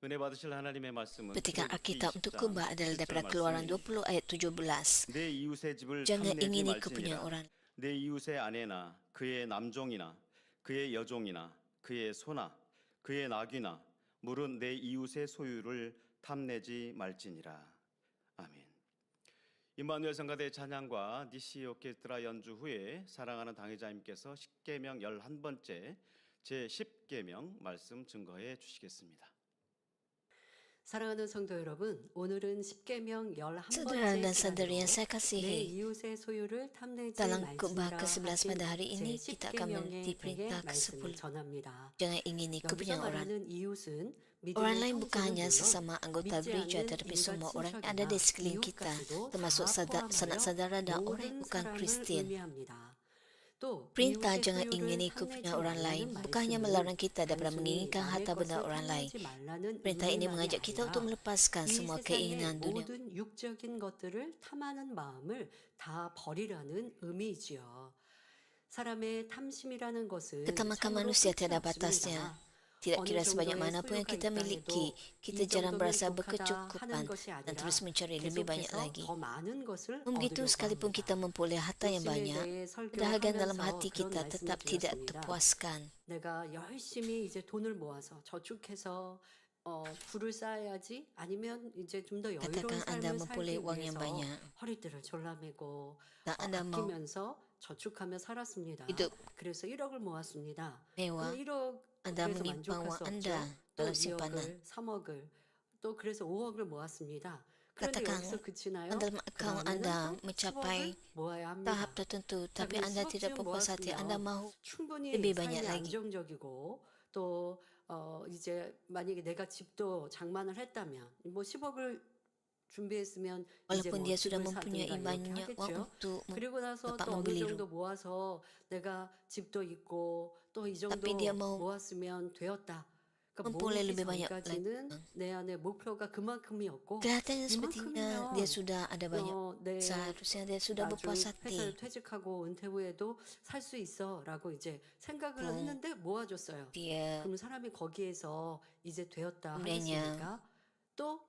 은혜 받으실 하나님의 말씀은 Petikan 출애굽기 Alkitab untuk 20장 khotbah adalah 7절 daripada Keluaran 말씀이 20 ayat 17. 내 이웃의 집을 Jangan 탐내지 ingini kepunyaan 말지니라. orang. 내 이웃의 아내나 그의 남종이나 그의 여종이나 그의 소나 그의 나귀나 물은 내 이웃의 소유를 탐내지 말지니라. 아멘. 임마누엘 성가대 찬양과 니시 오케스트라 연주 후에 사랑하는 당회자님께서 십계명 11번째 제10계명 말씀 증거해 주시겠습니다. 사랑하는 성도 여러분, 오늘은 십계명 Saudara 11번째 dan saudari yang 시간으로 saya 내 kasihi, 이웃의 소유를 탐내지 dalam khotbah 말지니라 ke-11 pada hari ini 하신 kita akan 제10계명에 diperintah 대해 말씀을 ke-10. 전합니다. Jangan ingini 여기서 kepunyaan orang. 말하는 이웃은 Orang 믿음의 lain bukan 형제는 hanya 물론 sesama anggota 믿지 gereja, 않는 tetapi 인간 semua orang yang ada 친척이나 di sekeliling kita, 이웃까지도 termasuk 다 sanak 포함하여 saudara dan orang yang 모든 bukan 사람을 Kristian. 의미합니다. 또 Perintah 이웃의 jangan 소유를 ingini 탐내지 kepunyaan orang lain 말라는 bukan hanya 말씀은 melarang kita daripada 단순히 menginginkan 남의 harta benda 것을 orang lain. 탐내지 말라는 Perintah ini 의미만이 mengajak kita untuk 아니라 melepaskan 이 semua 세상의 keinginan dunia. 모든 육적인 것들을 탐하는 마음을 다 버리라는 의미이지요. 사람의 탐심이라는 것은 Ketamakan 참으로 manusia 끝이 tiada batasnya. 없습니다. Tidak 어느 kira sebanyak 정도의 manapun yang 소유가 kita 있다 miliki, 해도 kita 이 jarang 정도는 berasa 독하다 하는 berkecukupan 것이 dan 아니라 terus mencari lebih banyak 계속해서 lagi. 더 많은 것을 Begitu 얻으려고 sekalipun 합니다. kita memperoleh harta yang 욕심에 banyak, 대해 설교를 kedahagan dalam 하면서 hati 그런 kita 말씀을 tetap tidak 드렸습니다. terpuaskan. 내가 열심히 이제 돈을 모아서 저축해서 부를 쌓아야지 아니면 이제 좀 더 여유로운 Katakan anda 삶을 memperoleh 살기 wang yang 위해서 banyak 허리띠를 졸라매고 dan anda mau 아끼면서 저축하며 살았습니다. hidup 그래서 1억을 모았습니다. mewah, 그럼 anda 1억에서 menyimpan 만족할 wang 수 anda 없죠. 또 dalam simpanan. 2억을, 3억을, 또 그래서 5억을 모았습니다. 그런데 Katakan 여기서 그치나요? dalam akaun anda 그러면은 또 mencapai 10억을 모아야 tahap 합니다. tertentu, tapi 그러면 anda tidak 10억쯤 berpuas hati, anda 모았으면 mahu 충분히 lebih banyak 삶이 lagi. 안정적이고 또 이제 만약에 내가 집도 장만을 했다면 뭐 10억을 준비했으면 이제 Walaupun 뭐 dia sudah 집을 mempunyai 사든가 이렇게 banyak wang 하겠죠. untuk 그리고 나서 dapat 또 어느 membeli 정도 rumah, 모아서 내가 집도 있고 또 이 정도 tapi dia mau 모았으면 되었다. 그러니까 memperoleh 모으기 lebih banyak lagi. 전까지는 내 안에 목표가 그만큼이었고 Kelihatannya sepertinya dia 이만큼이면 sudah ada banyak. 내 Seharusnya dia sudah 나중 berpuas 회사를 hati. 퇴직하고 은퇴 후에도 살 수 있어라고 이제 생각을 Hmm, 했는데 모아줬어요. dia 그럼 사람이 거기에서 이제 되었다 kemudiannya 하겠습니까? 또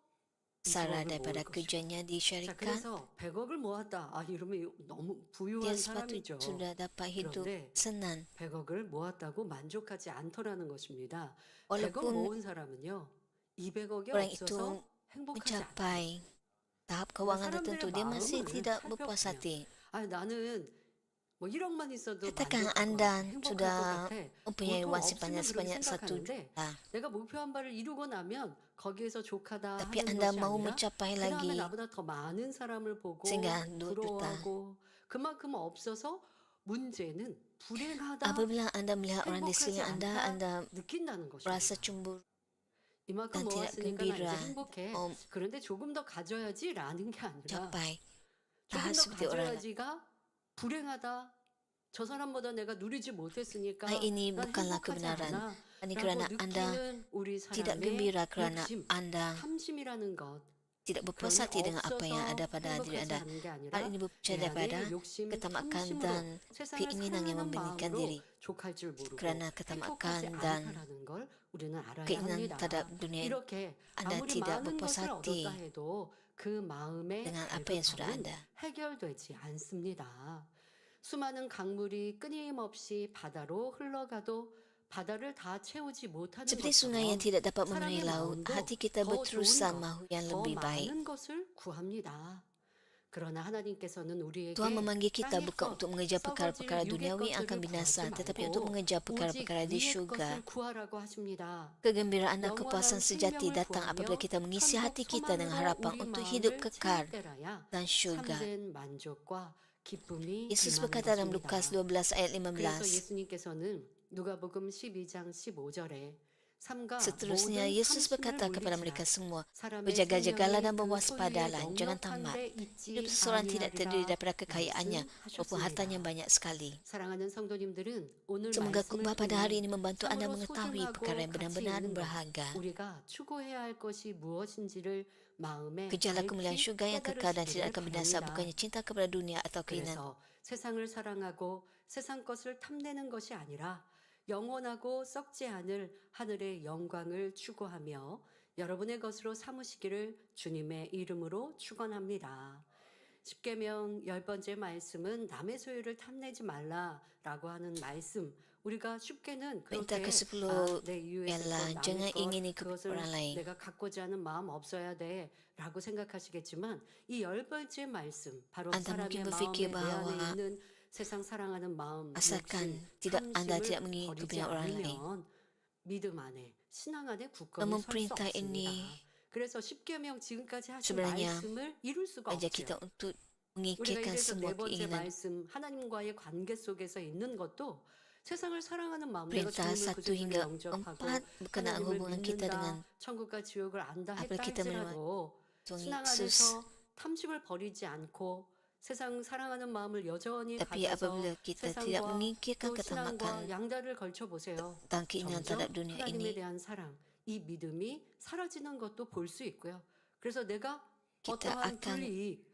sarah 20억을 모을 daripada 것이고. kerjanya 자, disyarikat. 그래서 100억을 모았다. 이러면 너무 Dia 부유한 sepatutnya 사람이죠. sudah dapat hidup 그런데 senang. 100억을 모았다고 만족하지 않더라는 것입니다. 100억 Walaupun 모은 사람은요, 200억이 orang itu 없어서 행복하지 않아요. mencapai tahap 그러니까 keuangan 사람들의 tertentu, dia masih 마음을 tidak berpuas 살펴보면, hati. 나는 뭐 1억만 있어도 Katakan 만족할 것 anda 같아, 행복할 것 sudah 같아. mempunyai 보통 wang simpanan 없으면 그렇게 sebanyak 1 생각하는데 juta, 내가 목표한 바를 이루고 나면 거기에서 족하다 tapi 하는 anda 것이 mau 아니라 mencapai 그 다음에 lagi 나보다 더 많은 사람을 보고 sehingga 2 juta. 부러워하고 그만큼 없어서 문제는 불행하다, Apabila anda melihat orang di 행복하지 sekeliling anda, 않다 anda 느낀다는 merasa 것입니다. cemburu 이만큼 dan tidak 모았으니까 나 gembira 이제 행복해. mau 그런데 조금 더 가져야지라는 게 아니라 mencapai 조금 tahap 더 seperti orang lain. 가져야지가 불행하다. 저 사람보다 내가 누리지 못했으니까 Ini 난 bukanlah 행복하지 kebenaran. 않아. Ini 라고 kerana anda 느끼는 우리 tidak 사람의 gembira kerana 욕심, anda 탐심이라는 것. tidak berpuas 그러니 hati dengan apa yang 없어서 ada pada diri 행복하지 anda. 않은 게 Hal 아니라 ini berpunca 내 daripada 안에 욕심, ketamakan 탐심으로 dan 세상을 keinginan yang 사랑하는 membandingkan 마음으로 diri. 족할 줄 모르고 Kerana 행복하지 ketamakan dan 않다라는 걸 우리는 알아야 keinginan 합니다. terhadap dunia 이렇게 anda 아무리 tidak 많은 berpuas 것을 hati 얻었다 해도 그 마음의 dengan apa yang sudah 갈급함은 ada. 해결되지 않습니다. 수많은 강물이 끊임없이 바다로 흘러가도 바다를 다 채우지 못하는 Seperti sungai yang 것처럼 tidak dapat memenuhi 사람의 laut, 마음도 hati kita 더 좋은 berterusan 것, mahu yang 더 lebih baik. 많은 것을 구합니다. 그러나 하나님께서는 우리에게 Tuhan memanggil kita 땅의 bukan 것, untuk mengejar perkara-perkara 썩어질 육의 duniawi yang akan 것들을 binasa, 구하지 tetapi untuk 말고 mengejar 오직 perkara-perkara di 위의 syurga. 것을 구하라고 하십니다. Kegembiraan dan 영원한 kepuasan sejati 생명을 datang apabila 구하며 kita mengisi 천국 hati kita dengan 소망으로 harapan 우리 untuk hidup 마음을 kekal 채울 때라야 dan syurga. 참된 만족과 기쁨이 Yesus 임하는 berkata dalam Lukas 것입니다. 12 ayat 그래서 15. 예수님께서는 누가복음 12장 15절에 삼가 Seterusnya, 모든 Yesus 탐심을 berkata kepada mereka 물리치라. semua, 사람의 berjaga-jagalah dan 생명이 그 소유의 berwaspadalah, jangan 넉넉한 tamat. 데 있지 Hidup seseorang tidak terdiri 아니하리라 daripada kekayaannya maupun hartanya 말씀하셨습니다. banyak sekali. 사랑하는 성도님들은 오늘 Semoga 말씀을 khutbah pada hari 통해 ini membantu anda 참으로 mengetahui perkara yang 소중하고 가치 benar-benar 있는 것, berharga. 우리가 추구해야 할 것이 무엇인지를 마음에 Kejarlah kemuliaan 밝히 syurga yang kekal dan tidak 깨달으시기를 akan binasa, 바랍니다. bukannya cinta kepada dunia atau keinginan. 그래서 세상을 사랑하고 세상 것을 탐내는 것이 아니라 영원하고 썩지 않을 하늘의 영광을 추구하며 여러분의 것으로 삼으시기를 주님의 이름으로 축원합니다. 십계명 10번째 말씀은 남의 소유를 탐내지 말라라고 하는 말씀. 우리가 쉽게는 Perintah 그렇게 ke-10 내 이유에 ialah 남의 jangan 것 ingini kepada 그것을 orang lain. 내가 갖고자 하는 마음 없어야 돼라고 생각하시겠지만 이 10번째 말씀 바로 Anda 사람의 mungkin 마음의 berfikir 내 안에 bahawa 있는 세상 사랑하는 마음, asalkan 욕심, tidak anda tidak 탐심을 mengikuti 버리지 kepentingan orang lain. 않으면 믿음 안에 신앙 안에 굳건히 Namun 설 수 perintah 없습니다. ini 그래서 십계명 지금까지 하신 sebenarnya 말씀을 이룰 수가 ajak 없죠. kita untuk 우리가 mengikirkan 이래서 semua 네 번째 keinginan. 말씀 하나님과의 관계 속에서 있는 것도 세상을 사랑하는 마음, 내가 Perintah 주님을 1 구주로 hingga 영접하고 4 berkenaan 하나님을 hubungan kita dengan 믿는다, 천국과 지옥을 안다 했다 apabila kita 할지라도 Tuhan 신앙 Yesus. 안에서 탐심을 버리지 않고 세상 사랑하는 마음을 여전히 Tapi 가져서 apabila kita tidak 세상과 mengikirkan 또 신앙과 ketamakan 양다를 걸쳐 보세요. tentang keinginan 점점 terhadap dunia 하나님에 ini, 대한 사랑, 이 믿음이 사라지는 것도 볼 수 있고요. 그래서 내가 kita 어떠한 akan 불이익,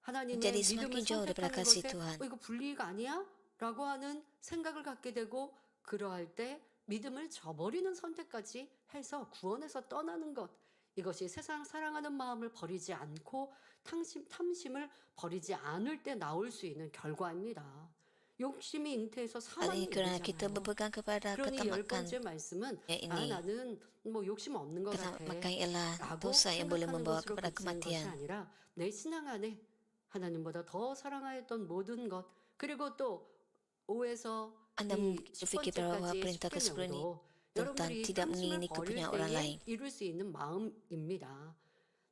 하나님의 menjadi 믿음을 semakin jauh daripada 선택하는 kasih 것에 Tuhan. 이거 불이익 아니야? 라고 하는 생각을 갖게 되고 그러할 때 믿음을 저버리는 선택까지 해서 구원에서 떠나는 것, 이것이 세상 사랑하는 마음을 버리지 않고 탐심을 버리지 않을 때 나올 수 있는 결과입니다. 욕심이 잉태해서 Hal 사망이 ini kerana kita 이르잖아요. berpegang kepada 그러니 열 ketamakan. 번째 말씀은 ini. 나는 뭐 욕심 없는 것 같아 Ketamakan ialah 라고 dosa yang boleh 생각하는 membawa 것으로 kepada 그치는 것이 kematian. 아니라 내 신앙 안에 하나님보다 더 사랑하였던 모든 것, 그리고 또 5에서 Anda 이 berfikir bahwa 10번째까지의 perintah ke-10 ini 십계명도 tentang 여러분들이 tidak 탐심을 mengingini 버릴 kepentingan orang 때에 lain. 이룰 수 있는 마음입니다.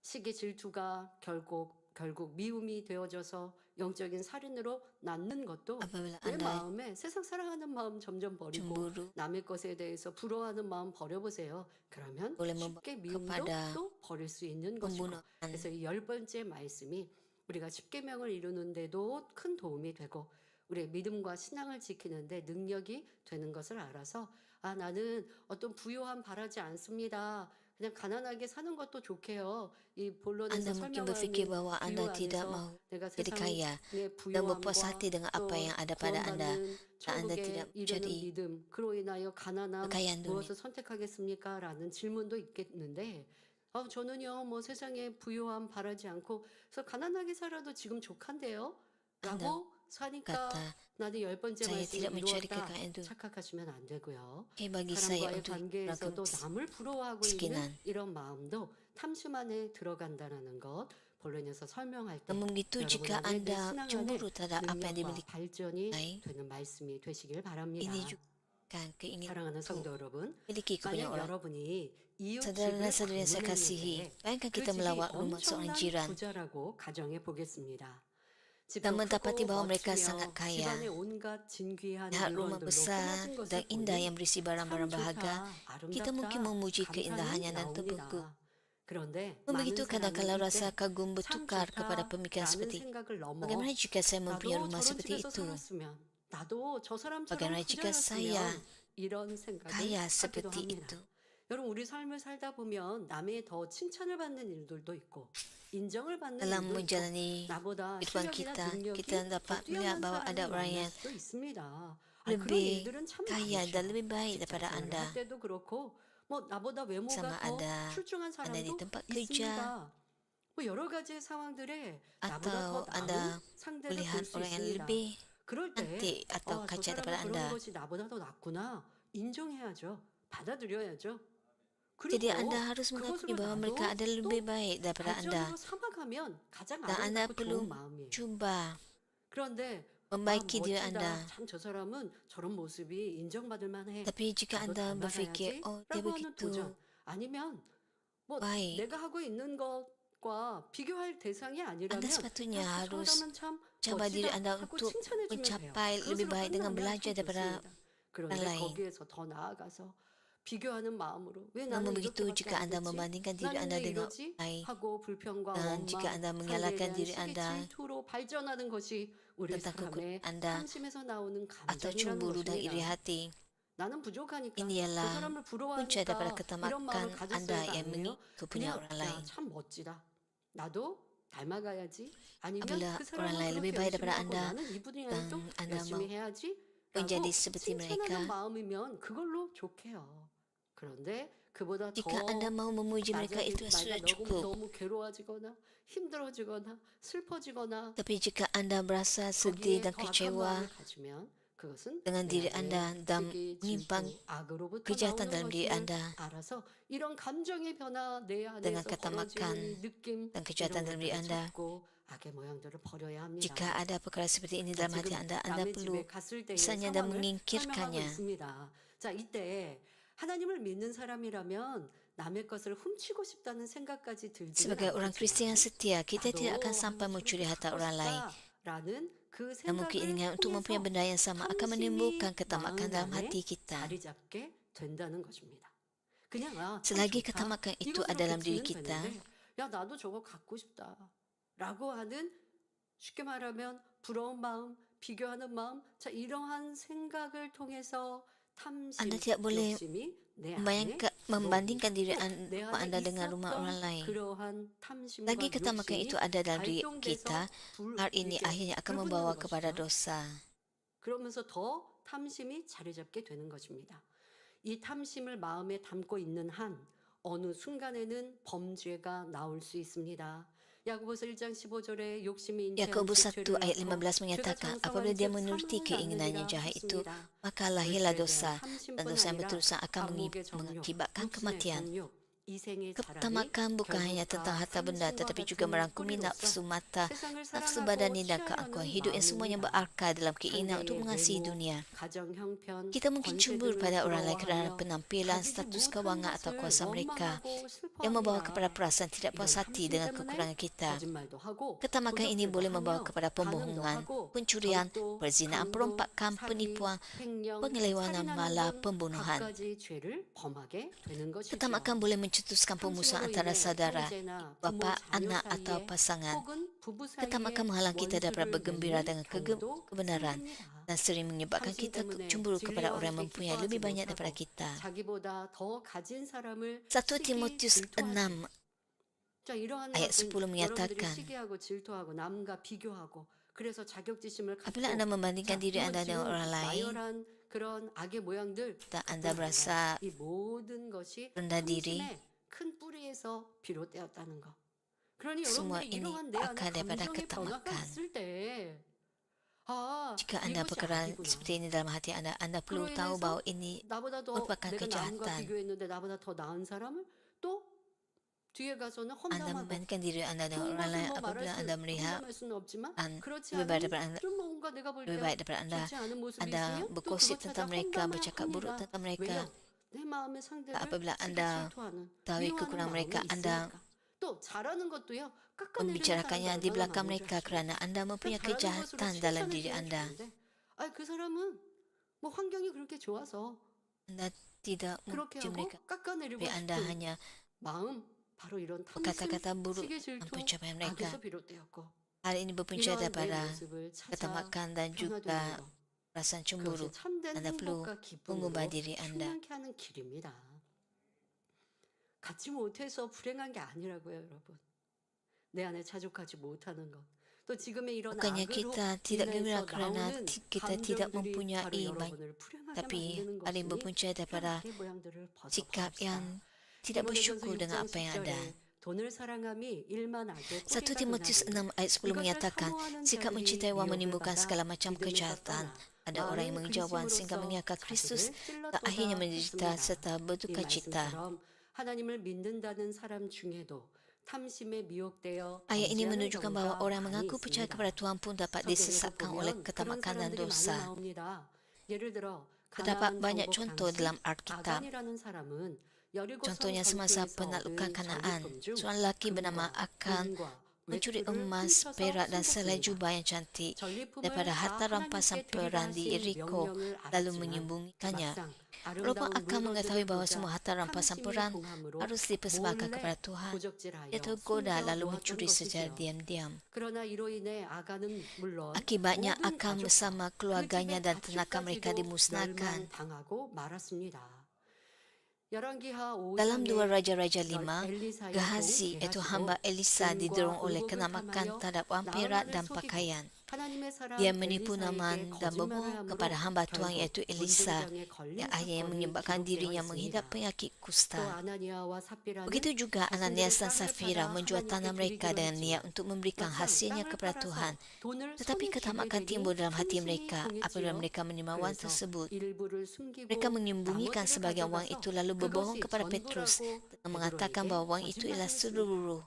시기 질투가 결국 미움이 되어져서 영적인 살인으로 낳는 것도 Apabila 내 anda 마음에 세상 사랑하는 마음 점점 버리고 cemburu 남의 것에 대해서 부러워하는 마음 버려보세요. 그러면 boleh membawa 쉽게 미움도 kepada 또 버릴 수 있는 것이고. pembunuhan. 그래서 이 10번째 말씀이 우리가 십계명을 이루는데도 큰 도움이 되고 우리의 믿음과 신앙을 지키는데 능력이 되는 것을 알아서 나는 어떤 부요함 바라지 않습니다. 그냥 가난하게 사는 것도 좋게요. 이 본론에서 Anda mungkin berfikir 설명하는 bahwa Anda 부요 tidak 안에서 mau 내가 jadi kaya 세상의 dan berpuas 부요함과 hati dengan apa 또 yang ada pada Anda 구원받는 dan Anda 천국에 tidak 이르는 mencari 믿음, 그로 인하여 가난함 kekayaan dunia. 무엇을 선택하겠습니까? 라는 질문도 있겠는데 저는요 뭐 세상에 부요함 바라지 않고 그래서 가난하게 살아도 지금 족한데요 라고 사니까 Kata, 나는 10번째 saya 말씀을 tidak mencari 이루었다 kekayaan itu. 착각하시면 안 되고요. Bagi saya 사람과의 untuk 관계에서도 melakukan 남을 부러워하고 kemiskinan. 있는 이런 마음도 탐심 안에 들어간다는 것 본론에서 설명할 때 Namun begitu jika 여러분 안에 내 Anda 신앙 안에 cemburu terhadap apa yang 능력과 dimiliki, 발전이 lain, 되는 말씀이 되시길 바랍니다. ini juga kan keinginan 사랑하는 untuk 성도 여러분, memiliki kepentingan 만약 orang. 여러분이 Saudara dan saudari yang saya 이웃집을 kasihi, 방문했는데 bayangkan 그 kita 집이 melawat rumah seorang 엄청난 jiran 부자라고 가정해 보겠습니다. 집도 dan mendapati 크고 bahwa mereka 멋지며 sangat kaya. 집안에 온갖 진귀한 Lihat rumah 물건들로 besar 꾸며진 것을 dan indah 보니 yang berisi 참 barang-barang berharga. 좋다, Kita mungkin 아름답다, memuji 감탄이 keindahannya dan 나옵니다. terbeku. 그런데 Begitu 많은 kadang-kala 사람은 rasa 이때 kagum 참 bertukar kepada pemikiran 좋다라는 seperti 생각을 넘어 bagaimana jika saya mempunyai 나도 rumah 저런 seperti 집에서 itu? 살았으면 나도 저 사람처럼 Bagaimana jika saya 부자였으면 이런 생각을 kaya 하기도 seperti 합니다. itu? 여러분 우리 삶을 살다 보면 남의 더 칭찬을 받는 일들도 있고 인정을 받는 Dalam 일도 있고 menjalani 나보다 kehidupan 실력이나 kita, 능력이 kita 더 dapat 뛰어난 melihat bahwa 사람을 ada orang 만날 yang 수도 있습니다. 그런 lebih 일들은 참 kaya 많죠. dan lebih baik 직장 daripada 생활을 Anda. 할 때도 그렇고 뭐 나보다 외모가 Sama 더 ada 출중한 Anda di 사람도 tempat kerja 있습니다. 뭐 여러 가지 상황들에 나보다 atau 더 Anda 나은 상대를 볼 melihat 수 orang yang 있습니다. lebih 그럴 때 cantik atau 저 kaya 사람은 daripada 그런 Anda. 것이 나보다 더 낫구나 인정해야죠. 받아들여야죠. 그리고 Jadi Anda harus mengakui 그것으로 bahwa 나도 mereka ada 또 lebih baik daripada Anda. 발전으로 삼아가면 가장 Dan Anda 아름답고 perlu 좋은 마음이에요. cuba 그런데 membaiki diri Anda. 멋지다. 참 저 사람은 저런 모습이 인정받을 만해. Tapi jika 나도 Anda berfikir, 닮아가야지 oh dia 라고 하는 begitu 도전. 아니면 뭐 baik, 내가 하고 있는 것과 비교할 대상이 아니라면 Anda sepatutnya 저 harus 사람은 참 coba diri 멋지다 Anda 하고 untuk 칭찬해 주면 돼요. mencapai lebih 그것으로 baik dengan 끝나면 belajar 참 daripada 좋습니다. 그런데 orang lain. 거기에서 더 나아가서 비교하는 마음으로 왜 Namun 나는 begitu 이렇게밖에 jika 안 Anda 되지? membandingkan diri 나는 Anda 왜 dengan 이러지? lain 하고 불평과 dan jika 원망, Anda 상대에 menyalahkan 대한 diri 시기 Anda 질투로 발전하는 것이 우리 tentang 사람의 kekurangan Anda 탐심에서 나오는 atau 감정이라는 cemburu dan iri 것입니다. hati, 나는 부족하니까 ini 저 ialah 사람을 punca 부러워하니까 daripada 이런 마음을 ketamakan 가졌어요가 Anda yang 아니에요. mengikuti kepunyaan 그냥 orang lain. 참 멋지다. 나도 닮아가야지. 아니면 Apabila 그 orang 사람은 lain lebih 그렇게 baik 열심히 daripada 하고 Anda 나는 이분이라도 dan Anda 열심히 mau 해야지. menjadi 라고 seperti 칭찬하는 mereka, 마음이면 그걸로 좋게요. 그런데 그보다 더 Jika Anda mau memuji mereka itu sudah cukup. 너무 괴로워지거나 힘들어지거나 슬퍼지거나 Tapi jika Anda berasa 거기에 sedih dan 더 악한 kecewa 마음을 가지면 그것은 dengan 내 diri 안에 Anda dan 시기, menyimpang 질투, 악으로부터 kejahatan 나오는 dalam diri 것임을 Anda 알아서 이런 감정의 변화 내 dengan 안에서 ketamakan 벌어지는 이 느낌 dan kejahatan 이런 dalam diri 것들을 Anda. 잡고 악의 모양들을 버려야 합니다. Jika ada perkara seperti ini 자, dalam hati 지금 Anda 남의 perlu 집에 갔을 때의 misalnya dan 상황을 설명하고 menyingkirkannya. 있습니다. 자, 이때 하나님을 믿는 사람이라면 남의 것을 훔치고 싶다는 생각까지 들지는 Sebagai orang Kristian yang 않겠지만 setia, kita tidak 나도 akan sampai 하나님처럼 mencuri harta 하고 orang lain. 싶다라는 그 Namun 생각을 keinginan untuk mempunyai 통해서 benda yang sama akan 탐심이 menimbulkan 마음 ketamakan dalam 안에 hati kita. 자리 잡게 된다는 것입니다. 그냥 참 Selagi 좋다. ketamakan itu 이것으로 ada dalam diri 그치면 kita, 되는데 야 나도 저거 갖고 싶다라고 하는 쉽게 말하면 부러운 마음, 비교하는 마음, 자 이러한 생각을 통해서 탐심, Anda tidak boleh 욕심이 내 안에 membandingkan diri 내 rumah 안에 Anda dengan rumah orang 있었던 lain. 그러한 탐심과 Lagi ketamakan 욕심이 itu ada dalam diri 발동돼서 kita, hal ini 이렇게 akhirnya akan 불붙는 membawa kepada 것이죠. dosa. 그러면서 더 탐심이 자리 잡게 되는 것입니다. 이 탐심을 마음에 담고 있는 한 어느 순간에는 범죄가 나올 수 있습니다. 야고보서 1장 15절에 욕심이 인치한 Yakobus 1 죄를 ayat 낳고 15 menyatakan, 죄가 apabila dia 장성한 즉 menuruti 사망을 keinginannya 낳느니라 jahat itu, 했습니다. maka lahirlah 불세에 dosa, 대한 탐심뿐 dan dosa yang 아니라 berterusan akan 감옥의 정욕, mengakibatkan 육신의 kematian. 정욕, 이생의 사람이 Ketamakan bukan hanya tentang harta benda, tetapi juga merangkumi nafsu mata, 세상을 nafsu 사랑하고 badan dan keangkuhan 취하려는 hidup yang semuanya 마음입니다. berakar dalam keinginan untuk 상대의 mengasihi 외모, dunia. 가정 형편, Kita mungkin 권세 cemburu 등을 pada orang lain kerana 부러워하며 penampilan, 가지지 status 못한 kewangan atau 것을 kuasa mereka 원망하고 yang membawa 슬퍼합니다. kepada perasaan tidak puas 이런 hati 탐심 dengan 때문에 kekurangan kita. 거짓말도 하고 Ketamakan ini 도적질도 boleh membawa 하며 kepada 간음도 pembohongan, 하고 pencurian, 절도, perzinahan, 강도, perompakan, 사기, penipuan, 횡령, penyelewangan, 살인하는 malah 등 pembunuhan. 갖가지 죄를 범하게 되는 것이죠. Ketamakan boleh mencetuskan pemusuhan 탐심으로 antara 인해 saudara, 형제나 부모, bapa, 자녀 anak atau 사이에 pasangan. 혹은 부부 사이에 Ketamakan menghalang kita dapat 원수를 bergembira 맺는 dengan 경우도 kebenaran 생깁니다. dan sering menyebabkan 탐심 kita 때문에 cemburu kepada 진리와 orang yang 함께 mempunyai 기뻐하지 lebih banyak 못하고 daripada kita. 자기보다 더 가진 사람을 1 시기, Timotius 질투하지. 6 자 이러한 ayat 것은 10 여러분들이 menyatakan, 시기하고 질투하고 남과 비교하고 그래서 자격지심을 갖고 apabila anda membandingkan diri 이건 anda 지금 dengan orang lain 나열한 그런 악의 모양들 dan anda 뿐 아니라 berasa 이 모든 것이 rendah diri, 탐심의 큰 뿌리에서 비롯되었다는 거. 그러니 semua 여러분들이 ini 이러한 내 안에 akar daripada 감정의 변화가 ketamakan. 있을 때 아, Jika anda 이것이 perkara 악이구나. seperti ini dalam hati anda perlu 그로 tahu 인해서 bahawa ini 나보다 더 merupakan 내가 남과 kejahatan. 비교했는데 나보다 더 나은 사람을 또 뒤에 가서는 Anda 험담하고 membandingkan diri anda dengan 좋은 orang 것을 lain 뭐 말할 apabila 수 anda melihat 험담할 수는 없지만 그렇지 lebih baik 않은 daripada anda, 좀 뭔가 내가 볼 lebih 때 baik daripada anda, 좋지 않은 모습이 anda 있으면 또 bergosip 그것 찾아 tentang mereka, 험담을 bercakap buruk 합니다. tentang mereka. 왜요? 내 마음의 상대를 Apabila 시기 anda 질투하는 tahu 미워하는 kekurangan 마음이 mereka, anda 있으니까 또 잘하는 것도요 깎아내리는 membicarakannya 사람이 di 얼마나 belakang 많은지 mereka 아시죠? kerana anda mempunyai 잘하는 것으로 kejahatan dalam diri 칭찬해주면 anda. 좋은데 아니 그 사람은 뭐 환경이 그렇게 좋아서 Anda tidak 그렇게 memuji 하고 mereka, 깎아내리고 tapi anda 싶은 hanya 마음 바로 이런 탐심, berkata-kata buruk 시기 dan 질투, pencapaian mereka. 악에서 비롯되었고 Hal ini berpunca 이러한 내 daripada 모습을 찾아 ketamakan dan juga 변화되는 것 perasaan 그것이 cemburu. 참된 Anda perlu 행복과 mengubah 기쁨으로 diri anda. 충만케 하는 길입니다. 갖지 못해서 불행한 게 아니라고요, 여러분. 내 안에 자족하지 못하는 것. 또 지금의 이런 Bukannya 악으로 kita tidak gembira 인해서 kerana 나오는 kita tidak 감정들이 바로 mempunyai 여러분을 불행하게 tapi 만드는 hal ini 것이니 berpunca 이런 daripada 악의 모양들을 sikap 벗어버립시다. yang tidak 디모데전서 bersyukur dengan 6장 apa yang 10절에 ada. 돈을 사랑함이 일만 악의 1 뿌리가 Timotius 되나니 6 ayat 10 menyatakan, sikap mencintai wang menimbulkan segala macam kejahatan. Ada orang yang mengejar wang sehingga mengiakan Kristus dan akhirnya menderita serta berduka cita. 하나님을 믿는다는 사람 중에도 탐심에 미혹되어 Ayat ini 범죄하는 menunjukkan 경우가 bahawa orang yang 많이 mengaku percaya 있습니다. kepada Tuhan pun dapat 성경에도 disesatkan oleh 보면 그런 ketamakan dan 사람들이 많이 dosa. 나옵니다. 예를 들어 Terdapat 가나안 banyak 정복 contoh 당시 dalam Alkitab. 아간이라는 사람은 여리고성 Contohnya semasa 전투에서 penaklukan 얻은 Kanaan, 전리품 중 seorang lelaki bernama 금과 Akan 은과 mencuri 외투를 emas, 훔쳐서 perak dan selai 숨겼습니다. jubah yang cantik 전리품을 daripada 다 harta rampasan 하나님께 드리라 perang di 하신 Yeriko, 명령을 lalu 알았지만 menyembunyikannya. 막상 Walaupun 아름다운 Akan mengetahui 물건들을 bahawa 보자 semua harta rampasan 탐심이 perang 공함으로 harus dipersembahkan 몰래 kepada Tuhan, 도적질하여 ia tergoda 숨겨 lalu 놓았던 mencuri secara 것이지요. diam-diam. 그러나 이로 인해 아간은 물론 Akibatnya 모든 Akan 가족과 bersama 그 keluarganya 집의 dan ternakan mereka 가축까지도 dimusnahkan. 멸망당하고 말았습니다. 열왕기하 Dalam 2 5장에 Raja-Raja 5, 엘리사의 Gehazi iaitu hamba Elisa didorong oleh kenamakan terhadap wang perak dan pakaian. 하나님의 사랑 Dia menipu 엘리사에게 Naaman dan 거짓말을 berbohong 함으로 kepada hamba Tuhan 결국 iaitu Elisa 문둥병에 걸린 yang akhirnya 사건이 menyebabkan 기록되어 dirinya 있습니다. menghidap penyakit 또 kusta. 아나니아와 사피라는 Begitu juga 자신들의 Ananias dan 땅을 Safira 팔아 menjual tanah 하나님께 mereka 드리기로 dengan niat 했지만 untuk memberikan 막상 hasilnya 땅을 kepada Tuhan. 팔아서 돈을 Tetapi 손에 ketamakan 쥐게 timbul 되니 dalam hati 탐심이 mereka apabila 통했지요. mereka menerima wang 그래서 tersebut. 일부를 숨기고 Mereka menyembunyikan 나머지를 sebagian wang 가져가서 itu lalu berbohong 그것이 kepada Petrus 전부라고 dengan mengatakan 베드로에게 bahawa wang itu ialah 거짓말을 했습니다. seluruh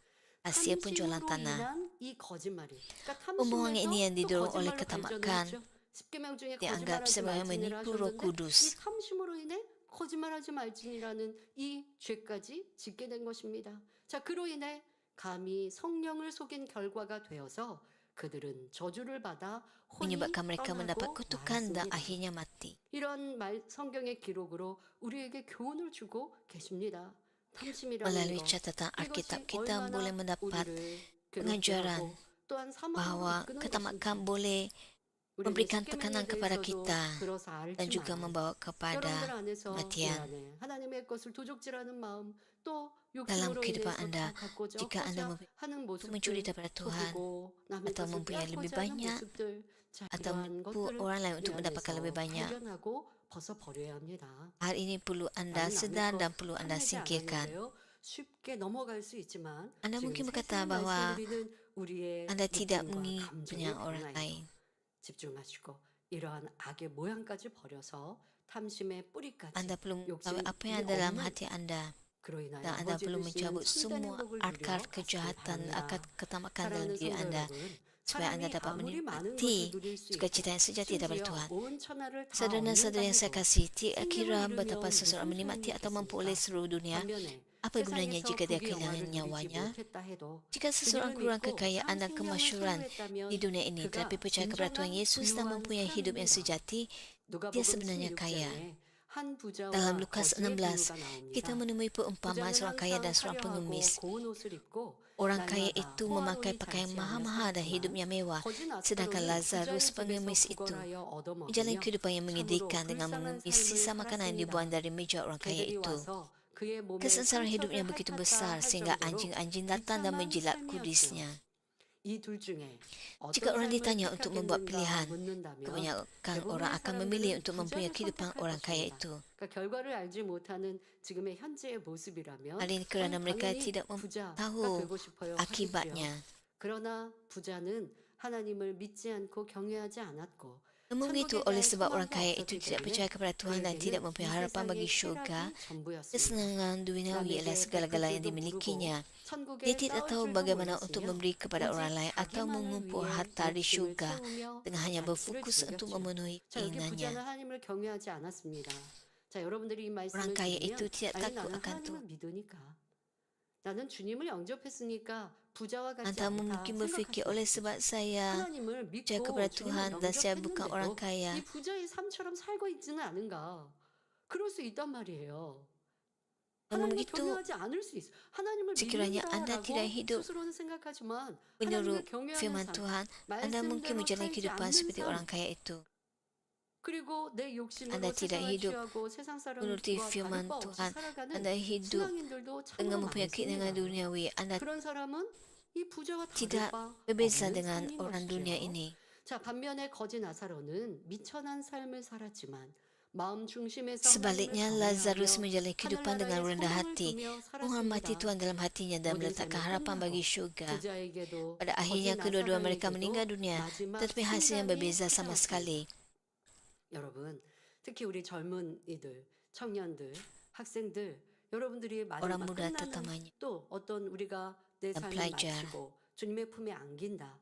hasil penjualan 탐심으로 tanah. 인한 이 거짓말이 그러니까 Pembohongan ini yang 탐심에서 또 didorong oleh 거짓말로 ketamakan 발전을 했죠. 10계명 중에 dianggap 거짓말하지 sebagai 말지니라 menipu Roh 하셨는데 이 Kudus. 탐심으로 인해 거짓말하지 말지니라는 이 죄까지 짓게 된 것입니다. 자, 그로 인해 감히 성령을 속인 결과가 되어서 그들은 저주를 받아 혼이 Menyebabkan mereka mendapat 떠나고 kutukan dan 말았습니다. akhirnya mati. 이런 성경의 기록으로 우리에게 교훈을 주고 계십니다. 탐심이라는 Melalui 것, catatan Alkitab 이것이 kita boleh 얼마나 mendapat 우리를 pengajaran 괴롭게 하고 또한 사망으로 bahawa 이끄는 ketamakan 것인지 boleh 우리에게 memberikan 십계명에 tekanan kepada 대해서도 kita 들어서 dan juga 알지만 membawa 여러분들 kepada 안에서 내 kematian. 안에 하나님의 것을 도적질하는 마음 또 Dalam 욕심으로 kehidupan 인해서 Anda, 더 갖고자 jika Anda 하는 mencuri 모습들 daripada Tuhan 속이고 남의 atau 것을 mempunyai lebih 빼앗고자 하는 banyak 모습들 자, atau 이러한 menipu 것들을 orang lain 내 untuk mendapatkan 안에서 lebih banyak, 발견하고 벗어버려야 합니다. hal ini perlu Anda 나는 남의 sedar 것 dan perlu Anda 탐내지 singkirkan. 않았는데요. 쉽게 넘어갈 수 있지만 Anda 지금 mungkin 세세한 berkata bahawa 말씀드리는 우리의 Anda tidak 느낌과 menginginkan 감정을 orang 하나에 lain. 집중하시고 이러한 악의 모양까지 버려서 탐심의 뿌리까지 Anda perlu mengetahui 욕심이 apa yang ada dalam 없는 hati Anda 그로 인하여 dan Anda 아버지 perlu 주시는 mencabut 참된 semua 행복을 akar 누려 kejahatan, 바랍니다. akar ketamakan dalam 사랑하는 diri 성도 Anda 여러분, supaya Anda 사람이 dapat 아무리 많은 menikmati 것을 누릴 수 있고 sukacita yang sejati daripada 심지어 Tuhan. 온 천하를 다 Saudara-saudara yang saya 얻는다 해도 kasih, tiada 생명을 kira 잃으면 betapa 무슨 seseorang menikmati 소용이 atau memperoleh 있겠습니까? seluruh dunia, 반면에 apa gunanya 세상에서 jika dia 부귀 kehilangan 영화를 누리지 nyawanya? 못했다 해도 Jika seseorang 그들을 kurang 믿고 kekayaan dan 참 kemasyhuran 생명을 소유했다면 di dunia ini, 그가 tetapi percaya kepada Tuhan 진정한 Yesus dan 부유한 mempunyai hidup yang 사람입니다. sejati, 누가복음 dia sebenarnya 16장에 kaya. 한 부자와 Dalam Lukas 거지의 16, 비유가 kita 나옵니다. menemui perumpamaan 부자는 seorang kaya dan 항상 seorang 화려하고 pengemis. 고운 옷을 입고 Orang kaya 날마다 itu memakai 호화로이 pakaian 자취하며 mahal-mahal dan 살았지만 hidupnya mewah, 거지 sedangkan 나사로는 Lazarus 부자의 pengemis 집에서 itu 구걸하여 얻어먹으며 menjalani kehidupan yang 참으로 menyedihkan dengan 불쌍한 mengemis 삶을 sisa makanan yang dibuang 살았습니다. dari meja orang kaya 개들이 itu. 와서 그의 몸에 Kesengsaraan 상처를 hidupnya begitu 핥았다 besar 할 sehingga 정도로 anjing-anjing datang dan 비참한 menjilat 삶이었죠. kudisnya. 이 둘 중에 Jika 어떤 orang 삶을 ditanya untuk membuat 택하겠는가 pilihan, 묻는다면 kebanyakan 대부분의 orang akan memilih 사람들은 untuk mempunyai 부자를 kehidupan 선택할 orang kaya 것입니다. itu. 그러니까 결과를 알지 못하는 지금의 현재의 모습이라면 Hal ini kerana mereka 당연히 tidak 부자가 tahu 되고 싶어요 하겠지요. akibatnya. 그러나 부자는 하나님을 믿지 않고 경외하지 않았고 Namun begitu, oleh sebab orang kaya itu tidak percaya kepada Tuhan dan tidak mempunyai harapan bagi syurga, kesenangan duniawi adalah segala-gala yang dimilikinya. Dia tidak tahu bagaimana untuk memberi kepada orang lain atau mengumpul harta di syurga dengan hanya berfokus untuk memenuhi 자, 여기 부자는 keinginannya. 하나님을 경외하지 않았습니다. 자, 여러분들이 이 말씀을 Orang kaya 들으면 itu tidak 아니 takut 나는 akan 하나님을 Tuhan. 믿으니까 나는 주님을 영접했으니까 부자와 같지 Anda 않다 mungkin berfikir 생각하시면 oleh sebab saya 하나님을 percaya 믿고 kepada 주님을 Tuhan dan saya bukan orang 영접했는데도 kaya, 이 부자의 삶처럼 살고 있지는 않은가? 그럴 수 있단 말이에요. namun 하나님을 begitu 경외하지 않을 수 있어. 하나님을 sekiranya anda 믿는다라고 tidak hidup 스스로는 생각하지만 menurut 하나님을 경외하는 firman 삶, Tuhan, anda mungkin 말씀대로 menjalani 살지 kehidupan 않는 seperti 삶, orang kaya itu. 그리고 내 욕심으로 Anda tidak 세상을 hidup 취하고 세상 menuruti 사람과 firman 다를 바 없이 Tuhan, 살아가는 anda hidup 신앙인들도 dengan 참으로 mempunyai keinginan 많습니다. duniawi, anda 그런 사람은 이 부자와 다를 tidak 바 berbeza 없는 dengan 삶인 orang dunia 것이죠. ini. 자, 반면에 거지 나사로는 미천한 삶을 살았지만 마음 중심에서 Sebaliknya, 하나님을 Lazarus 경외하며 menjalani kehidupan dengan 하늘나라에 rendah 소망을 hati, 두며 menghormati 살았습니다. Tuhan dalam hatinya dan 모든 meletakkan 삶이 harapan 끝나고 bagi syurga. 부자에게도 Pada 거지 akhirnya kedua-dua mereka meninggal 나사로에게도 dunia, 마지막 tetapi hasilnya 순간이 berbeza sama 찾아왔습니다. sekali. 여러분, 특히 우리 젊은이들, 청년들, 학생들, 여러분들이 Orang 마지막 muda 끝나는 terutamanya. 또 어떤 우리가 내 Dan 삶을 pelajar. 마치고 주님의 품에 안긴다